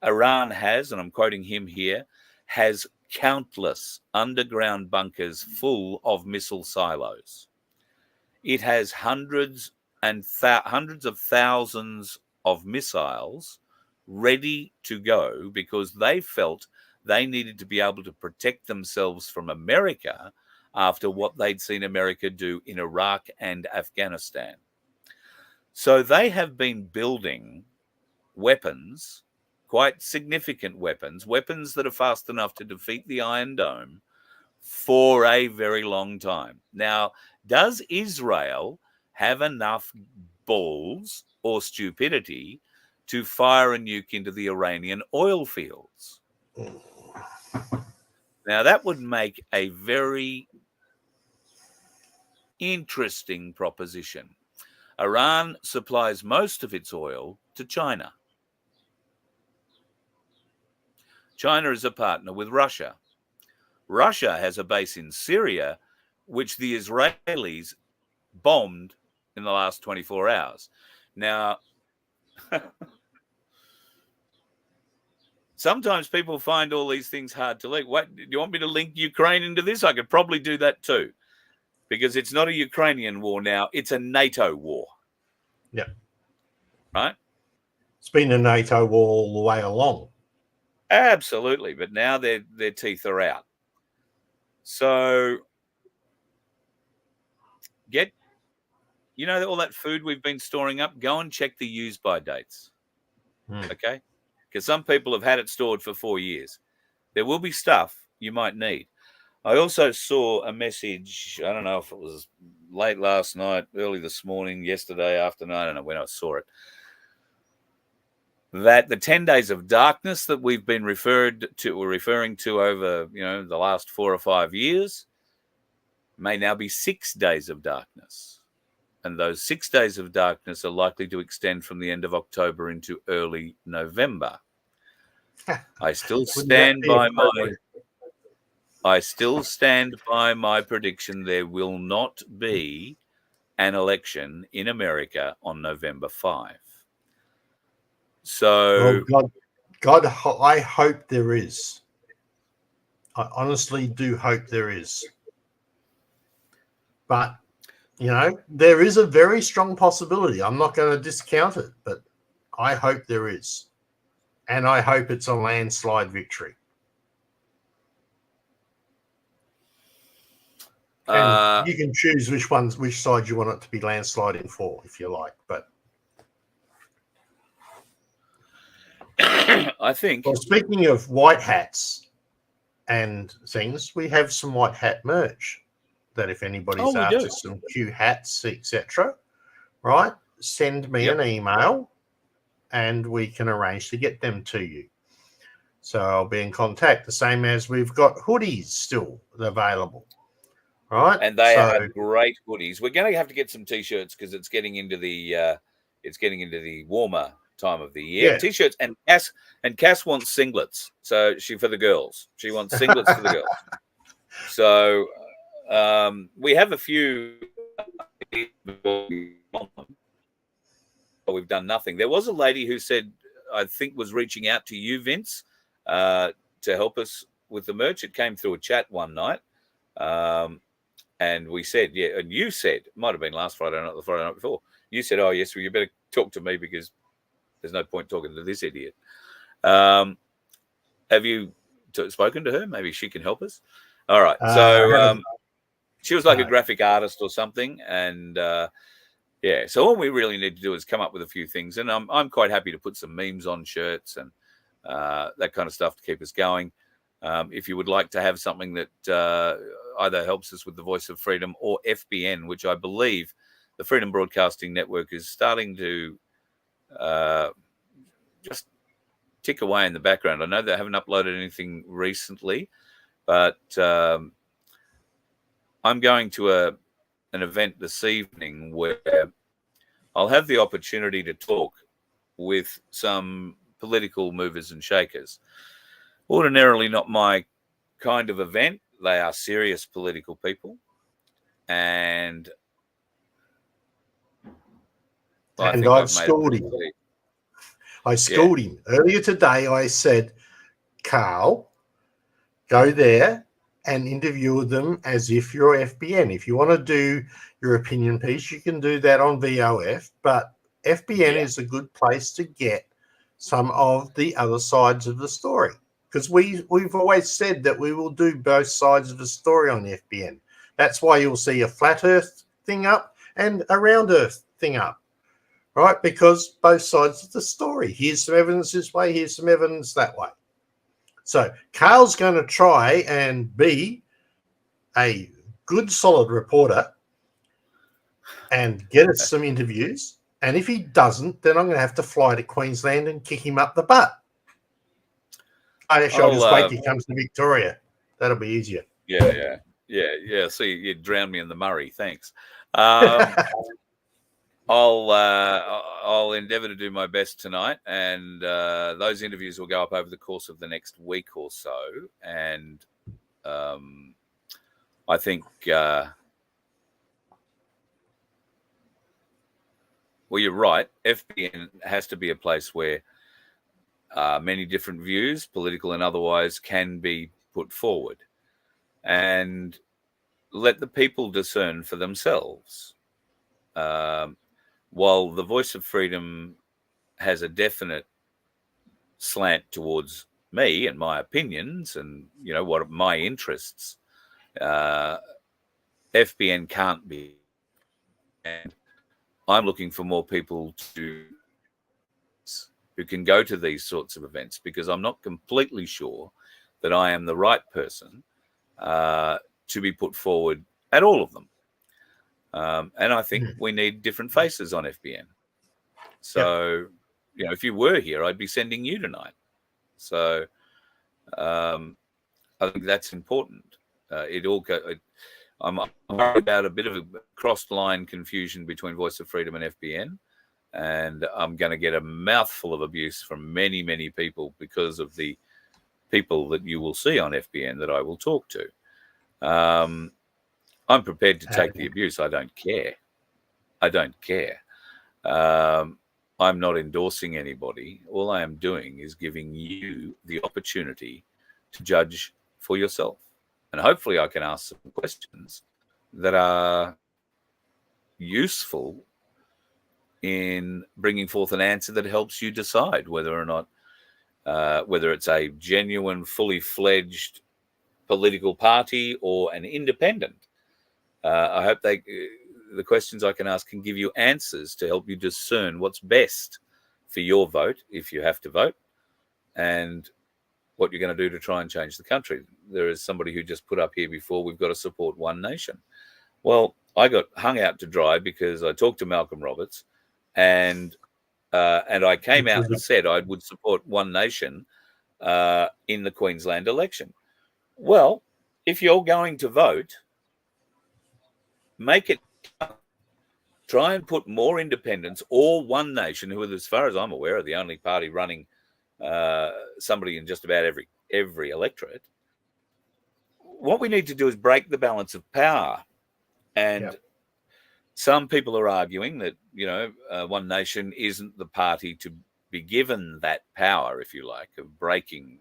Iran has, and I'm quoting him here, has countless underground bunkers full of missile silos. It has hundreds of thousands of missiles ready to go because they felt they needed to be able to protect themselves from America after what they'd seen America do in Iraq and Afghanistan. So they have been building weapons, quite significant weapons that are fast enough to defeat the Iron Dome for a very long time. Now, does Israel have enough balls or stupidity to fire a nuke into the Iranian oil fields? Now, that would make a very interesting proposition. Iran supplies most of its oil to China. China is a partner with Russia. Russia has a base in Syria, which the Israelis bombed in the last 24 hours. Now, sometimes people find all these things hard to link. What, do you want me to link Ukraine into this? I could probably do that too, because it's not a Ukrainian war now. It's a NATO war. Yeah. Right? It's been a NATO war all the way along. Absolutely. But now their teeth are out. So get, all that food we've been storing up, go and check the use by dates. Okay? Because some people have had it stored for 4 years. There will be stuff you might need. I also saw a message, I don't know if it was late last night, early this morning, yesterday afternoon, I don't know when I saw it, that the 10 days of darkness that we've been referring to over, the last 4 or 5 years may now be 6 days of darkness. And those 6 days of darkness are likely to extend from the end of October into early November. I still stand by my prediction there will not be an election in America on November 5. So, God, I hope there is. I honestly do hope there is. But, there is a very strong possibility. I'm not going to discount it, but I hope there is. And I hope it's a landslide victory. And you can choose which side you want it to be landsliding for, if you like. But I think. Well, speaking of white hats and things, we have some white hat merch that if anybody's after some Q hats, etc., right, send me an email and we can arrange to get them to you. So I'll be in contact. The same as we've got hoodies still available. Right, and they are great hoodies. We're going to have to get some t-shirts because it's getting into the warmer time of the year. Yeah. T-shirts and Cass wants singlets. So for the girls, she wants singlets for the girls. So we have a few. We've done nothing. There was a lady who said, I think, was reaching out to you, Vince, to help us with the merch. It came through a chat one night. And we said, and you said, it might have been last Friday, not the Friday night before. You said, oh, yes, well, you better talk to me because there's no point talking to this idiot. Have you spoken to her? Maybe she can help us. All right. So she was like a graphic artist or something. And so all we really need to do is come up with a few things. And I'm quite happy to put some memes on shirts and that kind of stuff to keep us going. If you would like to have something that either helps us with the Voice of Freedom or FBN, which I believe the Freedom Broadcasting Network is starting to just tick away in the background. I know they haven't uploaded anything recently, but I'm going to an event this evening where I'll have the opportunity to talk with some political movers and shakers. Ordinarily not my kind of event. They are serious political people. And I've schooled him. I schooled him. Earlier today, I said, Carl, go there and interview them as if you're FBN. If you want to do your opinion piece, you can do that on VOF. But FBN is a good place to get some of the other sides of the story. Because we've always said that we will do both sides of the story on FBN. That's why you'll see a flat Earth thing up and a round Earth thing up, right? Because both sides of the story. Here's some evidence this way, here's some evidence that way. So Carl's going to try and be a good, solid reporter and get us some interviews. And if he doesn't, then I'm going to have to fly to Queensland and kick him up the butt. Actually, I'll just wait till he comes to Victoria. That'll be easier. Yeah. So you drowned me in the Murray. Thanks. I'll endeavour to do my best tonight, and those interviews will go up over the course of the next week or so. And I think, well, you're right. FBN has to be a place where many different views, political and otherwise, can be put forward, and let the people discern for themselves. While the Voice of Freedom has a definite slant towards me and my opinions and, you know, what my interests, FBN can't be. And I'm looking for more people who can go to these sorts of events, because I'm not completely sure that I am the right person to be put forward at all of them. And I think we need different faces on FBN. So, you know, if you were here, I'd be sending you tonight. So I think that's important. I'm worried about a bit of a cross-line confusion between Voice of Freedom and FBN. And I'm going to get a mouthful of abuse from many, many people because of the people that you will see on FBN that I will talk to. I'm prepared to take the abuse. I don't care. I'm not endorsing anybody. All I am doing is giving you the opportunity to judge for yourself. And hopefully I can ask some questions that are useful in bringing forth an answer that helps you decide whether or not, whether it's a genuine, fully fledged political party or an independent. I hope the questions I can ask can give you answers to help you discern what's best for your vote, if you have to vote, and what you're going to do to try and change the country. There is somebody who just put up here before, we've got to support One Nation. Well, I got hung out to dry because I talked to Malcolm Roberts, and I came out and said I would support One Nation in the Queensland election. Well, if you're going to vote, make it, try and put more independents or One Nation, who, as far as I'm aware, are the only party running somebody in just about every electorate. What we need to do is break the balance of power. And some people are arguing that, you know, One Nation isn't the party to be given that power, if you like, of breaking.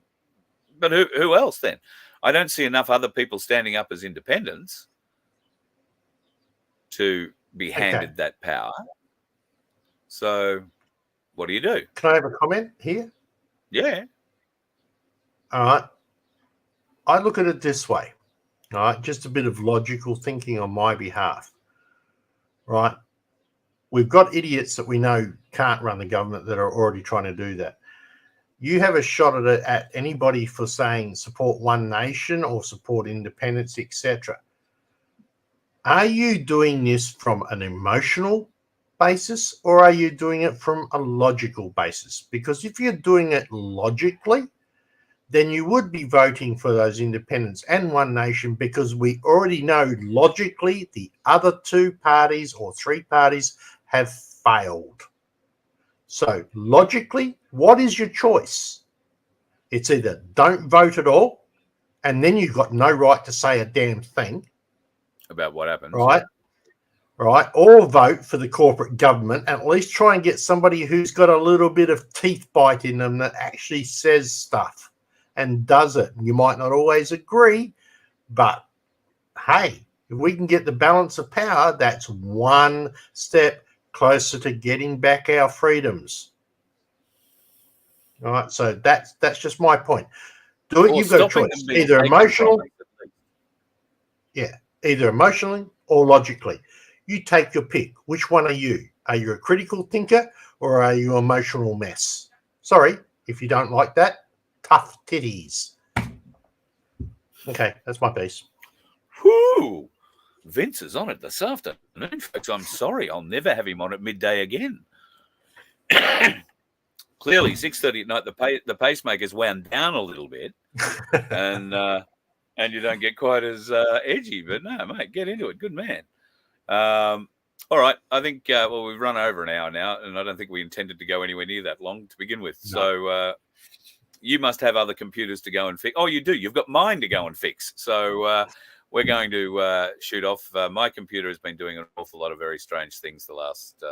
But who else then? I don't see enough other people standing up as independents to be handed that power. So what do you do? Can I have a comment here? Yeah. All right. I look at it this way. All right. Just a bit of logical thinking on my behalf. Right. We've got idiots that we know can't run the government that are already trying to do that. You have a shot at it at anybody for saying support One Nation or support independence, etc. Are you doing this from an emotional basis, or are you doing it from a logical basis? Because if you're doing it logically, then you would be voting for those independents and One Nation, because we already know logically the other two parties or three parties have failed. So logically, what is your choice? It's either don't vote at all, and then you've got no right to say a damn thing about what happens. Right. Right. Or vote for the corporate government, and at least try and get somebody who's got a little bit of teeth bite in them that actually says stuff and does it. You might not always agree, but hey, if we can get the balance of power, that's one step closer to getting back our freedoms. All right. So that's just my point. Do it. You've got a choice. Either emotional. Yeah. Either emotionally or logically. You take your pick. Which one are you? Are you a critical thinker or are you an emotional mess? Sorry, if you don't like that, tough titties. Okay, that's my piece. Whoo! Vince is on it this afternoon, folks. I'm sorry, I'll never have him on at midday again. Clearly, 6:30 at night, the pacemaker's wound down a little bit, and you don't get quite as edgy. But no, mate, get into it. Good man. All right, I think we've run over an hour now, and I don't think we intended to go anywhere near that long to begin with. No. So you must have other computers to go and fix. Oh, you do. You've got mine to go and fix. So we're going to shoot off. My computer has been doing an awful lot of very strange things the last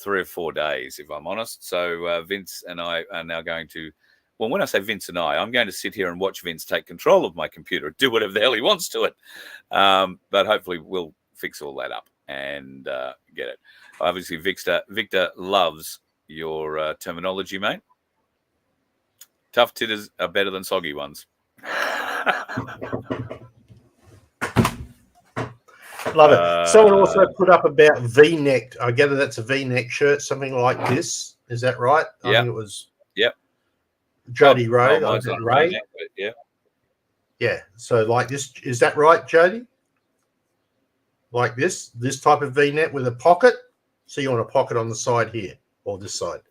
3 or 4 days, if I'm honest. So Vince and I are now going to, well, when I say Vince and I'm going to sit here and watch Vince take control of my computer, do whatever the hell he wants to it. But hopefully we'll fix all that up and get it. Obviously, Victor loves your terminology, mate. Tough titters are better than soggy ones. Love it. Someone also put up about V-neck. I gather that's a V-neck shirt, something like this. Is that right? Yeah. I think it was. Yep. Jody Ray. Oh, Ray. V-neck, yeah. Yeah. So like this, is that right, Jody? Like this type of V-neck with a pocket. So you want a pocket on the side here or this side.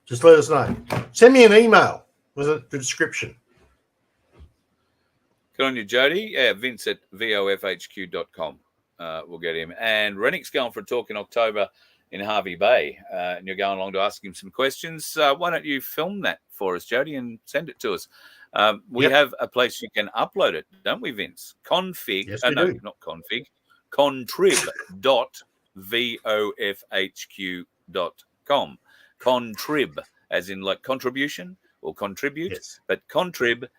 Just let us know. Send me an email with the description. Good on you, Jody. Yeah, Vince at vofhq.com. We'll get him. And Rennick's going for a talk in October in Harvey Bay. And you're going along to ask him some questions. Why don't you film that for us, Jody, and send it to us? We have a place you can upload it, don't we, Vince? Config. Yes, we do. Not config. Contrib.vofhq.com. Contrib, as in like contribution or contribute, yes. But contrib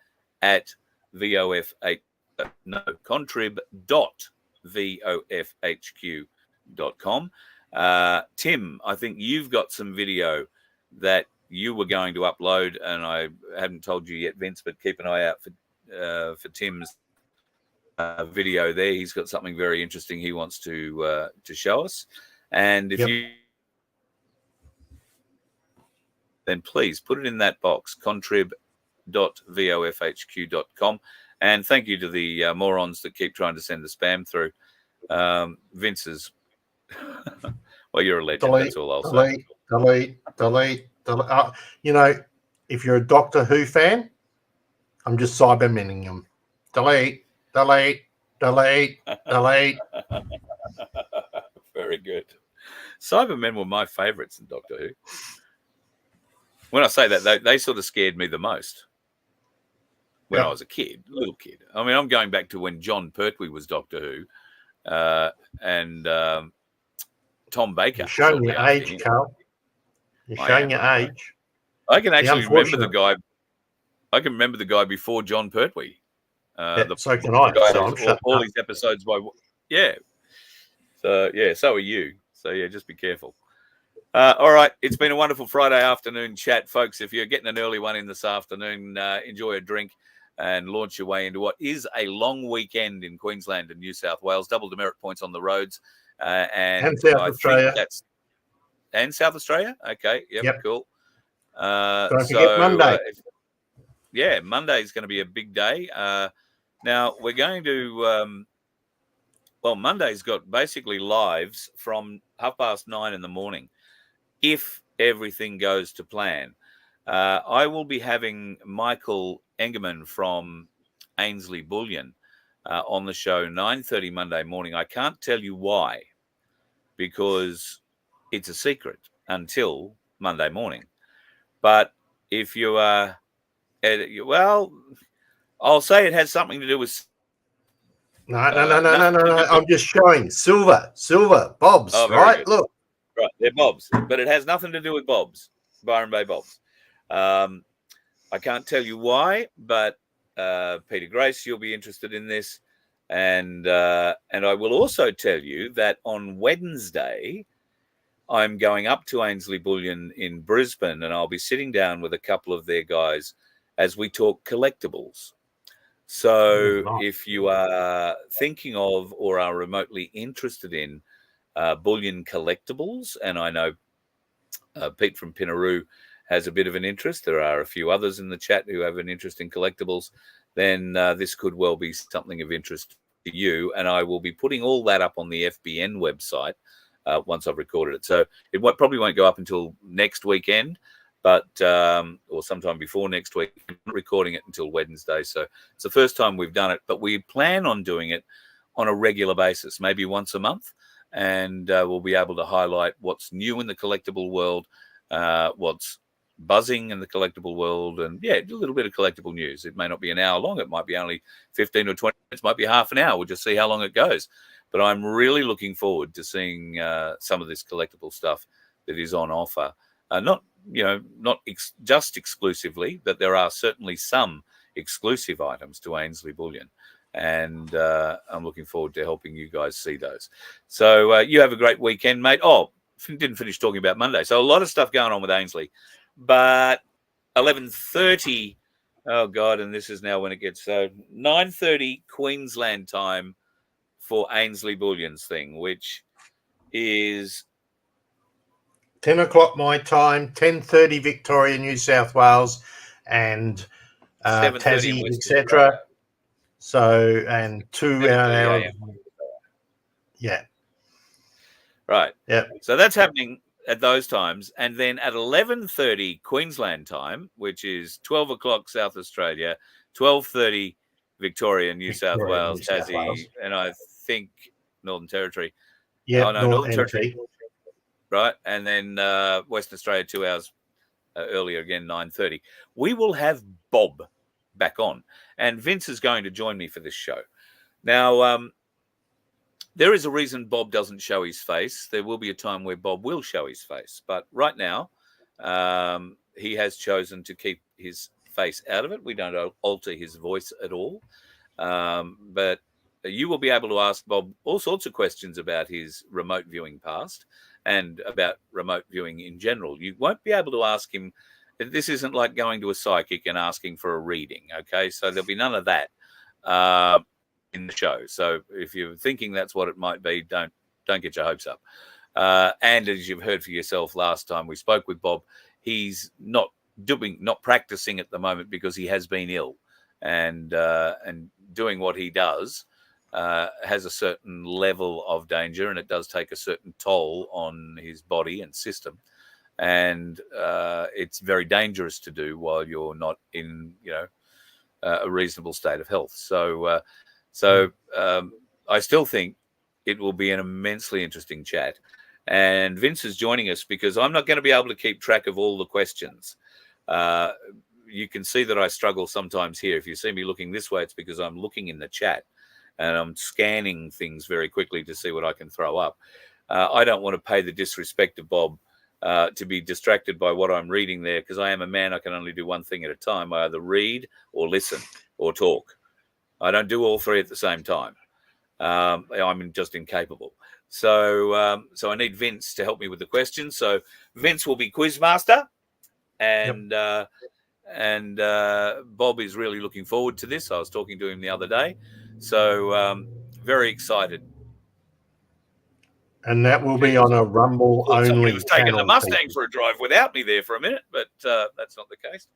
at contrib.vofhq.com. Tim, I think you've got some video that you were going to upload, and I haven't told you yet, Vince, but keep an eye out for Tim's video there. He's got something very interesting he wants to show us. And if you then please put it in that box, contrib.vofhq.com. And thank you to the morons that keep trying to send the spam through. Vince's, well, you're a legend, that's all I'll say. Delete. You know, if you're a Doctor Who fan, I'm just cybermenning them. Delete. Very good. Cybermen were my favourites in Doctor Who. When I say that, they sort of scared me the most when I was a little kid. I mean, I'm going back to when John Pertwee was Doctor Who and Tom Baker. You're showing your age, Carl. You're showing your age. I can actually remember the guy. I can remember the guy before John Pertwee. So can I. All these episodes by So are you. So just be careful. All right, it's been a wonderful Friday afternoon chat, folks. If you're getting an early one in this afternoon, enjoy a drink and launch your way into what is a long weekend in Queensland and New South Wales. Double demerit points on the roads, and South Australia. And South Australia. Okay, yep. Cool. Don't forget Monday. Monday is going to be a big day. Now we're going to. Monday's got basically lives from 9:30 in the morning. If everything goes to plan, I will be having Michael Engerman from Ainsley Bullion on the show 9:30 Monday morning. I can't tell you why, because it's a secret until Monday morning. But if you are, I'll say it has something to do with. No. I'm just showing silver, Bob's, right? Good. Look. Right, they're Bob's, but it has nothing to do with Bob's, Byron Bay Bob's. I can't tell you why, but Peter Grace, you'll be interested in this. And I will also tell you that on Wednesday, I'm going up to Ainsley Bullion in Brisbane, and I'll be sitting down with a couple of their guys as we talk collectibles. So Right. if you are thinking of or are remotely interested in bullion collectibles, and I know Pete from Pinaroo has a bit of an interest, there are a few others in the chat who have an interest in collectibles, then this could well be something of interest to you. And I will be putting all that up on the FBN website once I've recorded it. So it probably won't go up until next weekend, but or sometime before next week. I'm not recording it until Wednesday, so it's the first time we've done it, but we plan on doing it on a regular basis, maybe once a month, and we'll be able to highlight what's new in the collectible world, what's buzzing in the collectible world, and a little bit of collectible news. It may not be an hour long, it might be only 15 or 20 minutes, might be half an hour. We'll just see how long it goes. But I'm really looking forward to seeing some of this collectible stuff that is on offer. Not just exclusively, but there are certainly some exclusive items to Ainsley Bullion, and I'm looking forward to helping you guys see those. So you have a great weekend, mate. Oh, didn't finish talking about Monday. So a lot of stuff going on with Ainsley, but 11:30. Oh God, and this is now when it gets 9:30 Queensland time for Ainsley Bullion's thing, which is 10 o'clock my time, 10:30 Victoria, New South Wales, and 7:30 Tassie, in West etc. Australia. So, and 2 hours. Yeah. Right. Yeah. So that's happening at those times. And then at 11:30 Queensland time, which is 12 o'clock South Australia, 12:30 Victoria, New South Wales, Tassie, and I think Northern Territory. Yeah, Northern Territory. Right. And then Western Australia 2 hours earlier again, 9:30. We will have Bob back on. And Vince is going to join me for this show. Now, there is a reason Bob doesn't show his face. There will be a time where Bob will show his face. But right now, he has chosen to keep his face out of it. We don't alter his voice at all. But you will be able to ask Bob all sorts of questions about his remote viewing past and about remote viewing in general. You won't be able to ask him. This isn't like going to a psychic and asking for a reading, okay? So there'll be none of that in the show. So if you're thinking that's what it might be, don't get your hopes up. And as you've heard for yourself last time we spoke with Bob, he's not practicing at the moment because he has been ill, and doing what he does has a certain level of danger, and it does take a certain toll on his body and system. And it's very dangerous to do while you're not in, a reasonable state of health. So I still think it will be an immensely interesting chat. And Vince is joining us because I'm not going to be able to keep track of all the questions. You can see that I struggle sometimes here. If you see me looking this way, it's because I'm looking in the chat and I'm scanning things very quickly to see what I can throw up. I don't want to pay the disrespect of Bob to be distracted by what I'm reading there, because I am a man. I can only do one thing at a time. I either read or listen or talk. I don't do all three at the same time. I'm just incapable. So I need Vince to help me with the questions. So Vince will be quizmaster, and Bob is really looking forward to this. I was talking to him the other day, so very excited. And that will be on a Rumble only. He was taking the Mustang for a drive without me there for a minute, but that's not the case.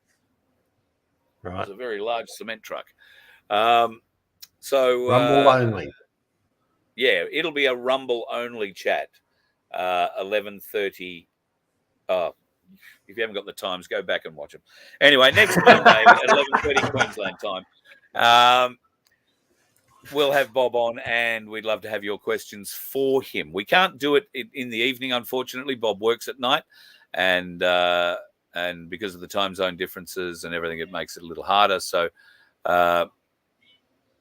Right. It was a very large cement truck. So Rumble only. Yeah, it'll be a Rumble only chat. 11:30. If you haven't got the times, go back and watch them. Anyway, next Monday at 11:30 Queensland time. We'll have Bob on, and we'd love to have your questions for him. We can't do it in the evening, unfortunately. Bob works at night, and because of the time zone differences and everything, it makes it a little harder. So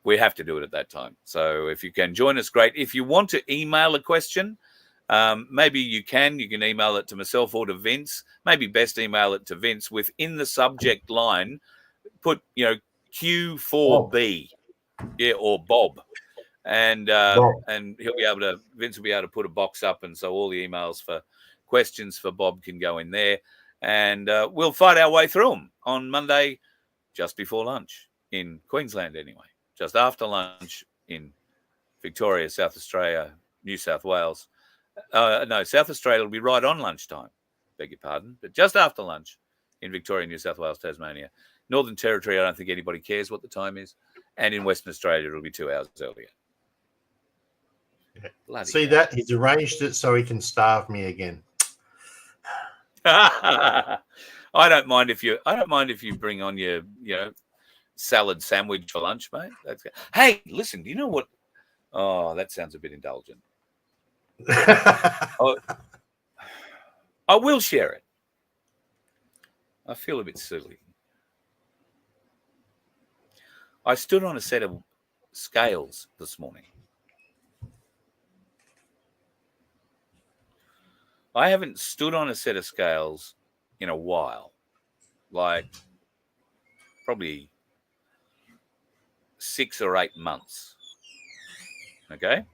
we have to do it at that time. So if you can join us, great. If you want to email a question, maybe you can email it to myself or to Vince. Maybe best email it to Vince. Within the subject line, put Q4B. Yeah, or Bob, and he'll be able to. Vince will be able to put a box up, and so all the emails for questions for Bob can go in there, and we'll fight our way through them on Monday, just before lunch. in Queensland anyway, just after lunch in Victoria, South Australia, New South Wales. No, South Australia will be right on lunchtime, beg your pardon, but just after lunch in Victoria, New South Wales, Tasmania. Northern Territory, I don't think anybody cares what the time is. And in Western Australia, it'll be 2 hours earlier. Yeah. See that? He's arranged it so he can starve me again. I don't mind if you bring on your salad sandwich for lunch, mate. Hey, listen, do you know what? Oh, that sounds a bit indulgent. I will share it. I feel a bit silly. I stood on a set of scales this morning. I haven't stood on a set of scales in a while, like probably 6 or 8 months. Okay?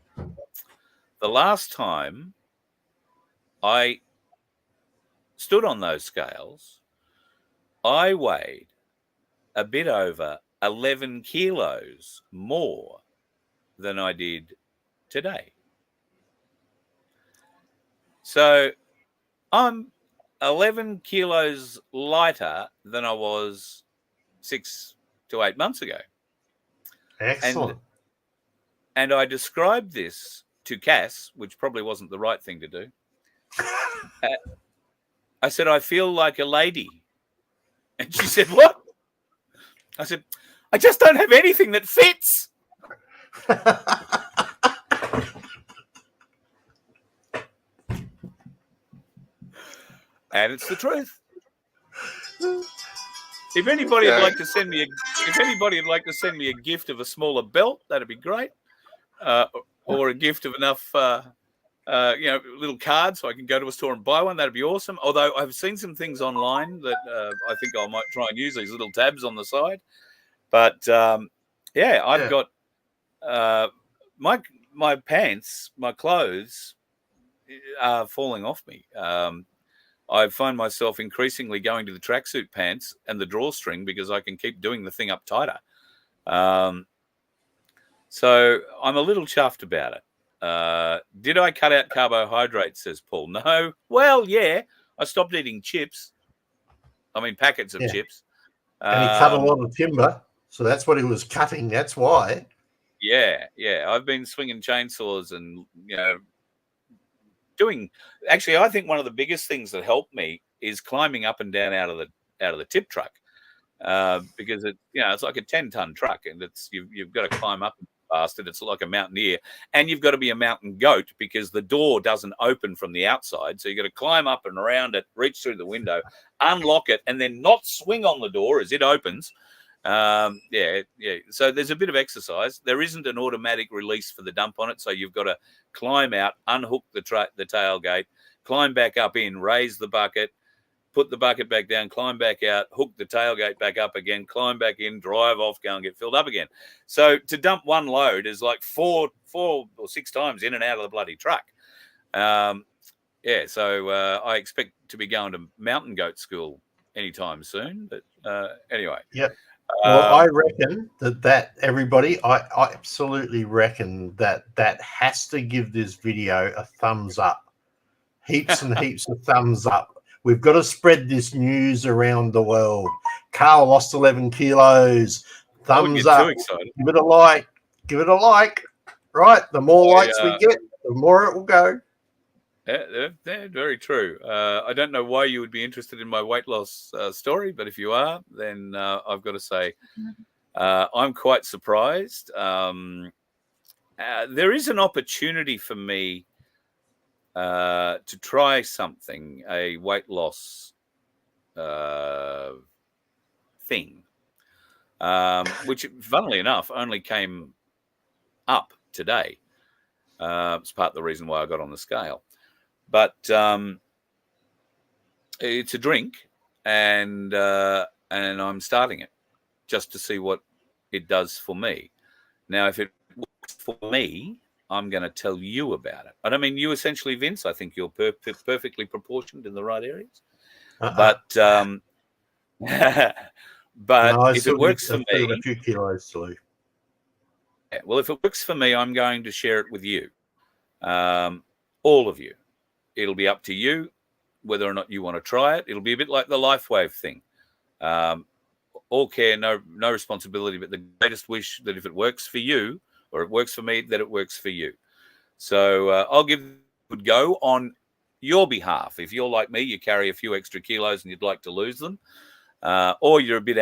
The last time I stood on those scales, I weighed a bit over 11 kilos more than I did today. So I'm 11 kilos lighter than I was 6 to 8 months ago. Excellent. And I described this to Cass, which probably wasn't the right thing to do. I said, I feel like a lady. And she said, what? I said, I just don't have anything that fits. And it's the truth. If anybody would like to send me a gift of a smaller belt, that'd be great. Or a gift of enough, little cards so I can go to a store and buy one. That'd be awesome. Although I've seen some things online that I think I might try and use, these little tabs on the side. But I've got my pants, my clothes are falling off me. I find myself increasingly going to the tracksuit pants and the drawstring because I can keep doing the thing up tighter. So I'm a little chuffed about it. Did I cut out carbohydrates, says Paul? No. Well, yeah. I stopped eating chips. I mean, packets of chips. And he cut a lot of timber. So that's what he was cutting. That's why. Yeah. I've been swinging chainsaws and, actually, I think one of the biggest things that helped me is climbing up and down out of the tip truck, because it's like a 10-ton truck, and you've got to climb up past it. It's like a mountaineer, and you've got to be a mountain goat because the door doesn't open from the outside, so you've got to climb up and around it, reach through the window, unlock it, and then not swing on the door as it opens. So there's a bit of exercise. There isn't an automatic release for the dump on it, so you've got to climb out, unhook the tailgate, climb back up in, raise the bucket, put the bucket back down, climb back out, hook the tailgate back up again, climb back in, drive off, go and get filled up again. So to dump one load is like 4 or 6 times in and out of the bloody truck. So I expect to be going to mountain goat school anytime soon. But anyway. Yep. Well, I reckon that everybody, I absolutely reckon that has to give this video a thumbs up. Heaps and heaps of thumbs up. We've got to spread this news around the world. Carl lost 11 kilos. Thumbs up. Give it a like. Give it a like. Right? The more likes we get, the more it will go. Yeah, very true. I don't know why you would be interested in my weight loss story, but if you are, then I've got to say I'm quite surprised. There is an opportunity for me to try something, a weight loss thing, which, funnily enough, only came up today. It's part of the reason why I got on the scale. But it's a drink, and I'm starting it just to see what it does for me. Now, if it works for me, I'm going to tell you about it. And I mean, you essentially, Vince, I think you're perfectly proportioned in the right areas. But But No, I if still it works need for to put me, a few kilos to lose. well, if it works for me, I'm going to share it with you, all of you. It'll be up to you whether or not you want to try it. It'll be a bit like the LifeWave thing. All care, no responsibility, but the greatest wish that if it works for you or it works for me, that it works for you. So I'll give it a good go on your behalf. If you're like me, you carry a few extra kilos and you'd like to lose them, or you're a bit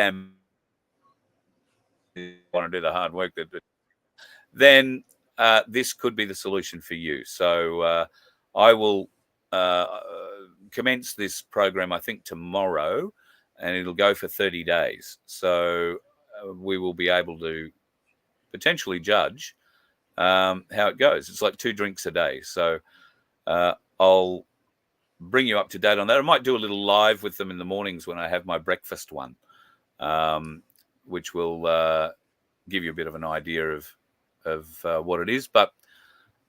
want to do the hard work, then this could be the solution for you. So I will commence this program, I think, tomorrow, and it'll go for 30 days. So we will be able to potentially judge how it goes. It's like 2 drinks a day. So I'll bring you up to date on that. I might do a little live with them in the mornings when I have my breakfast one, which will give you a bit of an idea of what it is. But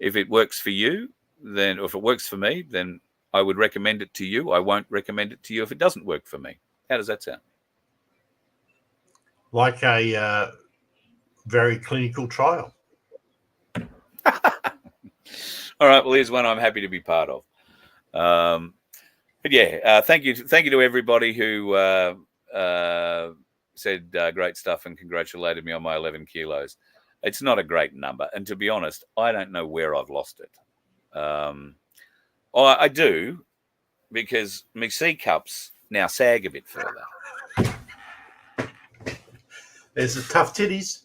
if it works for you, then, or if it works for me, then I would recommend it to you. I won't recommend it to you if it doesn't work for me. How does that sound? Like a very clinical trial. All right. Well, here's one I'm happy to be part of. But yeah, thank you to everybody who said great stuff and congratulated me on my 11 kilos. It's not a great number, and to be honest, I don't know where I've lost it. I do, because my C cups now sag a bit further. There's the tough titties.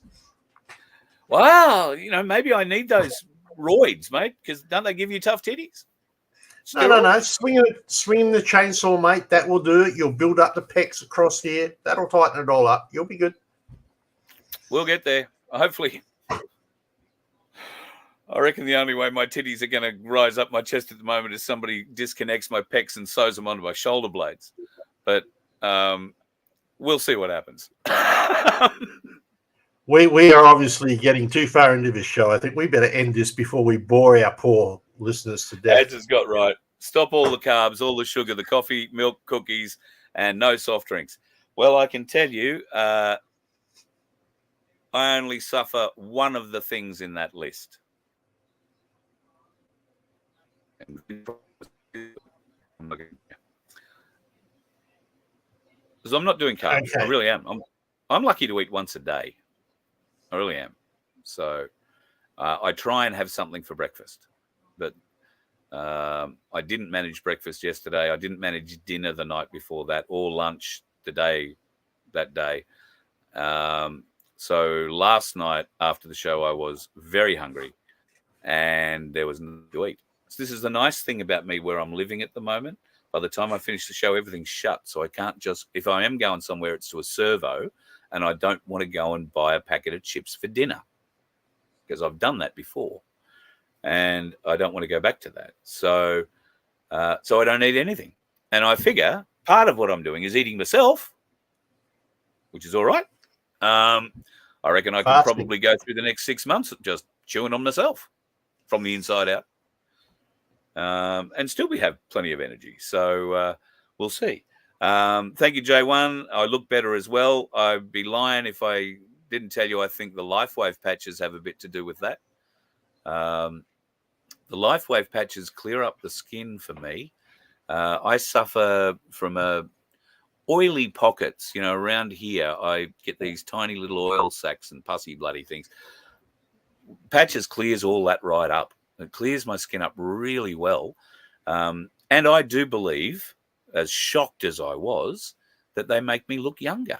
Wow, maybe I need those roids, mate, because don't they give you tough titties? No. Swing the chainsaw, mate. That will do it. You'll build up the pecs across here. That'll tighten it all up. You'll be good. We'll get there. Hopefully. I reckon the only way my titties are going to rise up my chest at the moment is somebody disconnects my pecs and sews them onto my shoulder blades. But we'll see what happens. We are obviously getting too far into this show. I think we better end this before we bore our poor listeners to death. Ads has got right. Stop all the carbs, all the sugar, the coffee, milk, cookies, and no soft drinks. Well, I can tell you, I only suffer one of the things in that list. Because I'm not doing carbs. Okay. I really am. I'm lucky to eat once a day. I really am. So I try and have something for breakfast. But I didn't manage breakfast yesterday. I didn't manage dinner the night before that, or lunch that day. So last night after the show, I was very hungry and there was nothing to eat. So this is the nice thing about me where I'm living at the moment. By the time I finish the show, everything's shut. So I can't just, if I am going somewhere, it's to a servo, and I don't want to go and buy a packet of chips for dinner because I've done that before and I don't want to go back to that. So I don't eat anything. And I figure part of what I'm doing is eating myself, which is all right. I reckon I could probably go through the next 6 months just chewing on myself from the inside out. And still we have plenty of energy. So we'll see. Thank you, J1. I look better as well. I'd be lying if I didn't tell you I think the LifeWave patches have a bit to do with that. The LifeWave patches clear up the skin for me. I suffer from oily pockets. Around here, I get these tiny little oil sacs and pussy bloody things. Patches clears all that right up. It clears my skin up really well. And I do believe, as shocked as I was, that they make me look younger.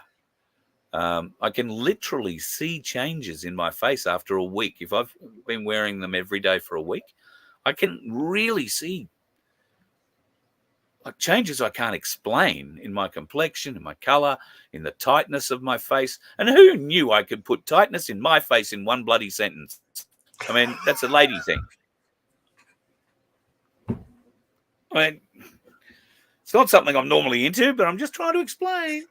I can literally see changes in my face after a week. If I've been wearing them every day for a week, I can really see changes I can't explain in my complexion, in my color, in the tightness of my face. And who knew I could put tightness in my face in one bloody sentence? I mean, that's a lady thing. I mean, it's not something I'm normally into, but I'm just trying to explain.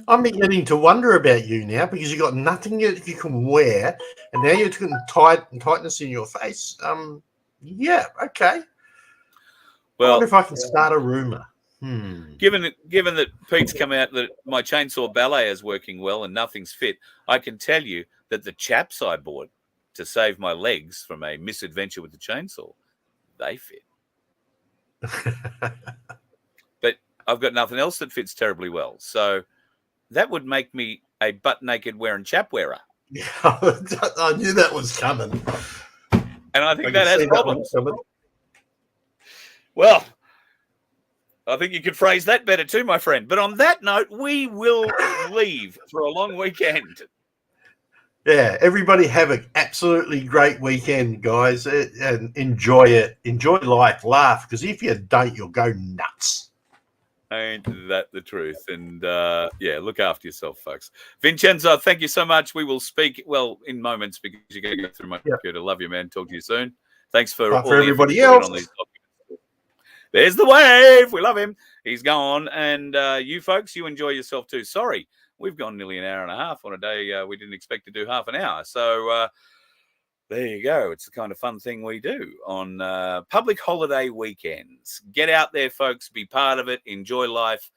I'm beginning to wonder about you now because you've got nothing that you can wear, and now you're getting tightness in your face. Yeah, okay. Well, I wonder if I can start a rumor. Given that Pete's come out that my chainsaw ballet is working well and nothing's fit, I can tell you that the chaps I bought to save my legs from a misadventure with the chainsaw, they fit. But I've got nothing else that fits terribly well. So that would make me a butt-naked wearing chap wearer. Yeah, I knew that was coming. And I think that has problems. That well, I think you could phrase that better too, my friend. But on that note, we will leave for a long weekend. Yeah, everybody have an absolutely great weekend, guys, and enjoy it. Enjoy life, laugh, because if you don't, you'll go nuts. Ain't that the truth? And yeah, look after yourself, folks. Vincenzo, thank you so much. We will speak, well, in moments because you're going to go through my computer. Love you, man. Talk to you soon. Thanks for all everybody else. On these documents. There's the wave. We love him. He's gone. And you folks, you enjoy yourself too. Sorry, we've gone nearly an hour and a half on a day we didn't expect to do half an hour. So there you go. It's the kind of fun thing we do on public holiday weekends. Get out there, folks. Be part of it. Enjoy life.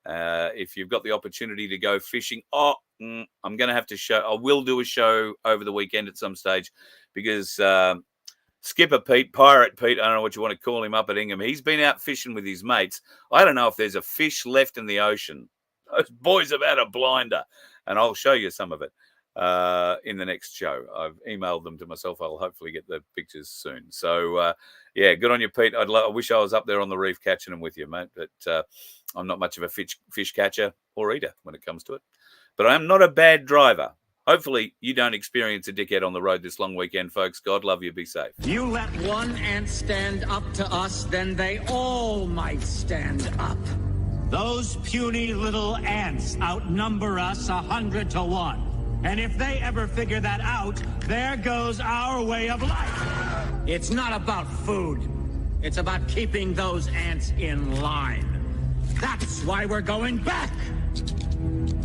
If you've got the opportunity to go fishing, I'm going to have to show. I will do a show over the weekend at some stage because Skipper Pete, Pirate Pete, I don't know what you want to call him up at Ingham. He's been out fishing with his mates. I don't know if there's a fish left in the ocean. Those boys have had a blinder, and I'll show you some of it in the next show. I've emailed them to myself. I'll hopefully get the pictures soon. So, yeah, good on you, Pete. I wish I was up there on the reef catching them with you, mate, but I'm not much of a fish catcher or eater when it comes to it. But I am not a bad driver. Hopefully you don't experience a dickhead on the road this long weekend, folks. God love you. Be safe. You let one ant stand up to us, then they all might stand up. Those puny little ants outnumber us 100 to 1. And if they ever figure that out, there goes our way of life. It's not about food. It's about keeping those ants in line. That's why we're going back.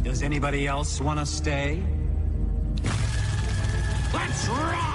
Does anybody else want to stay? Let's rock!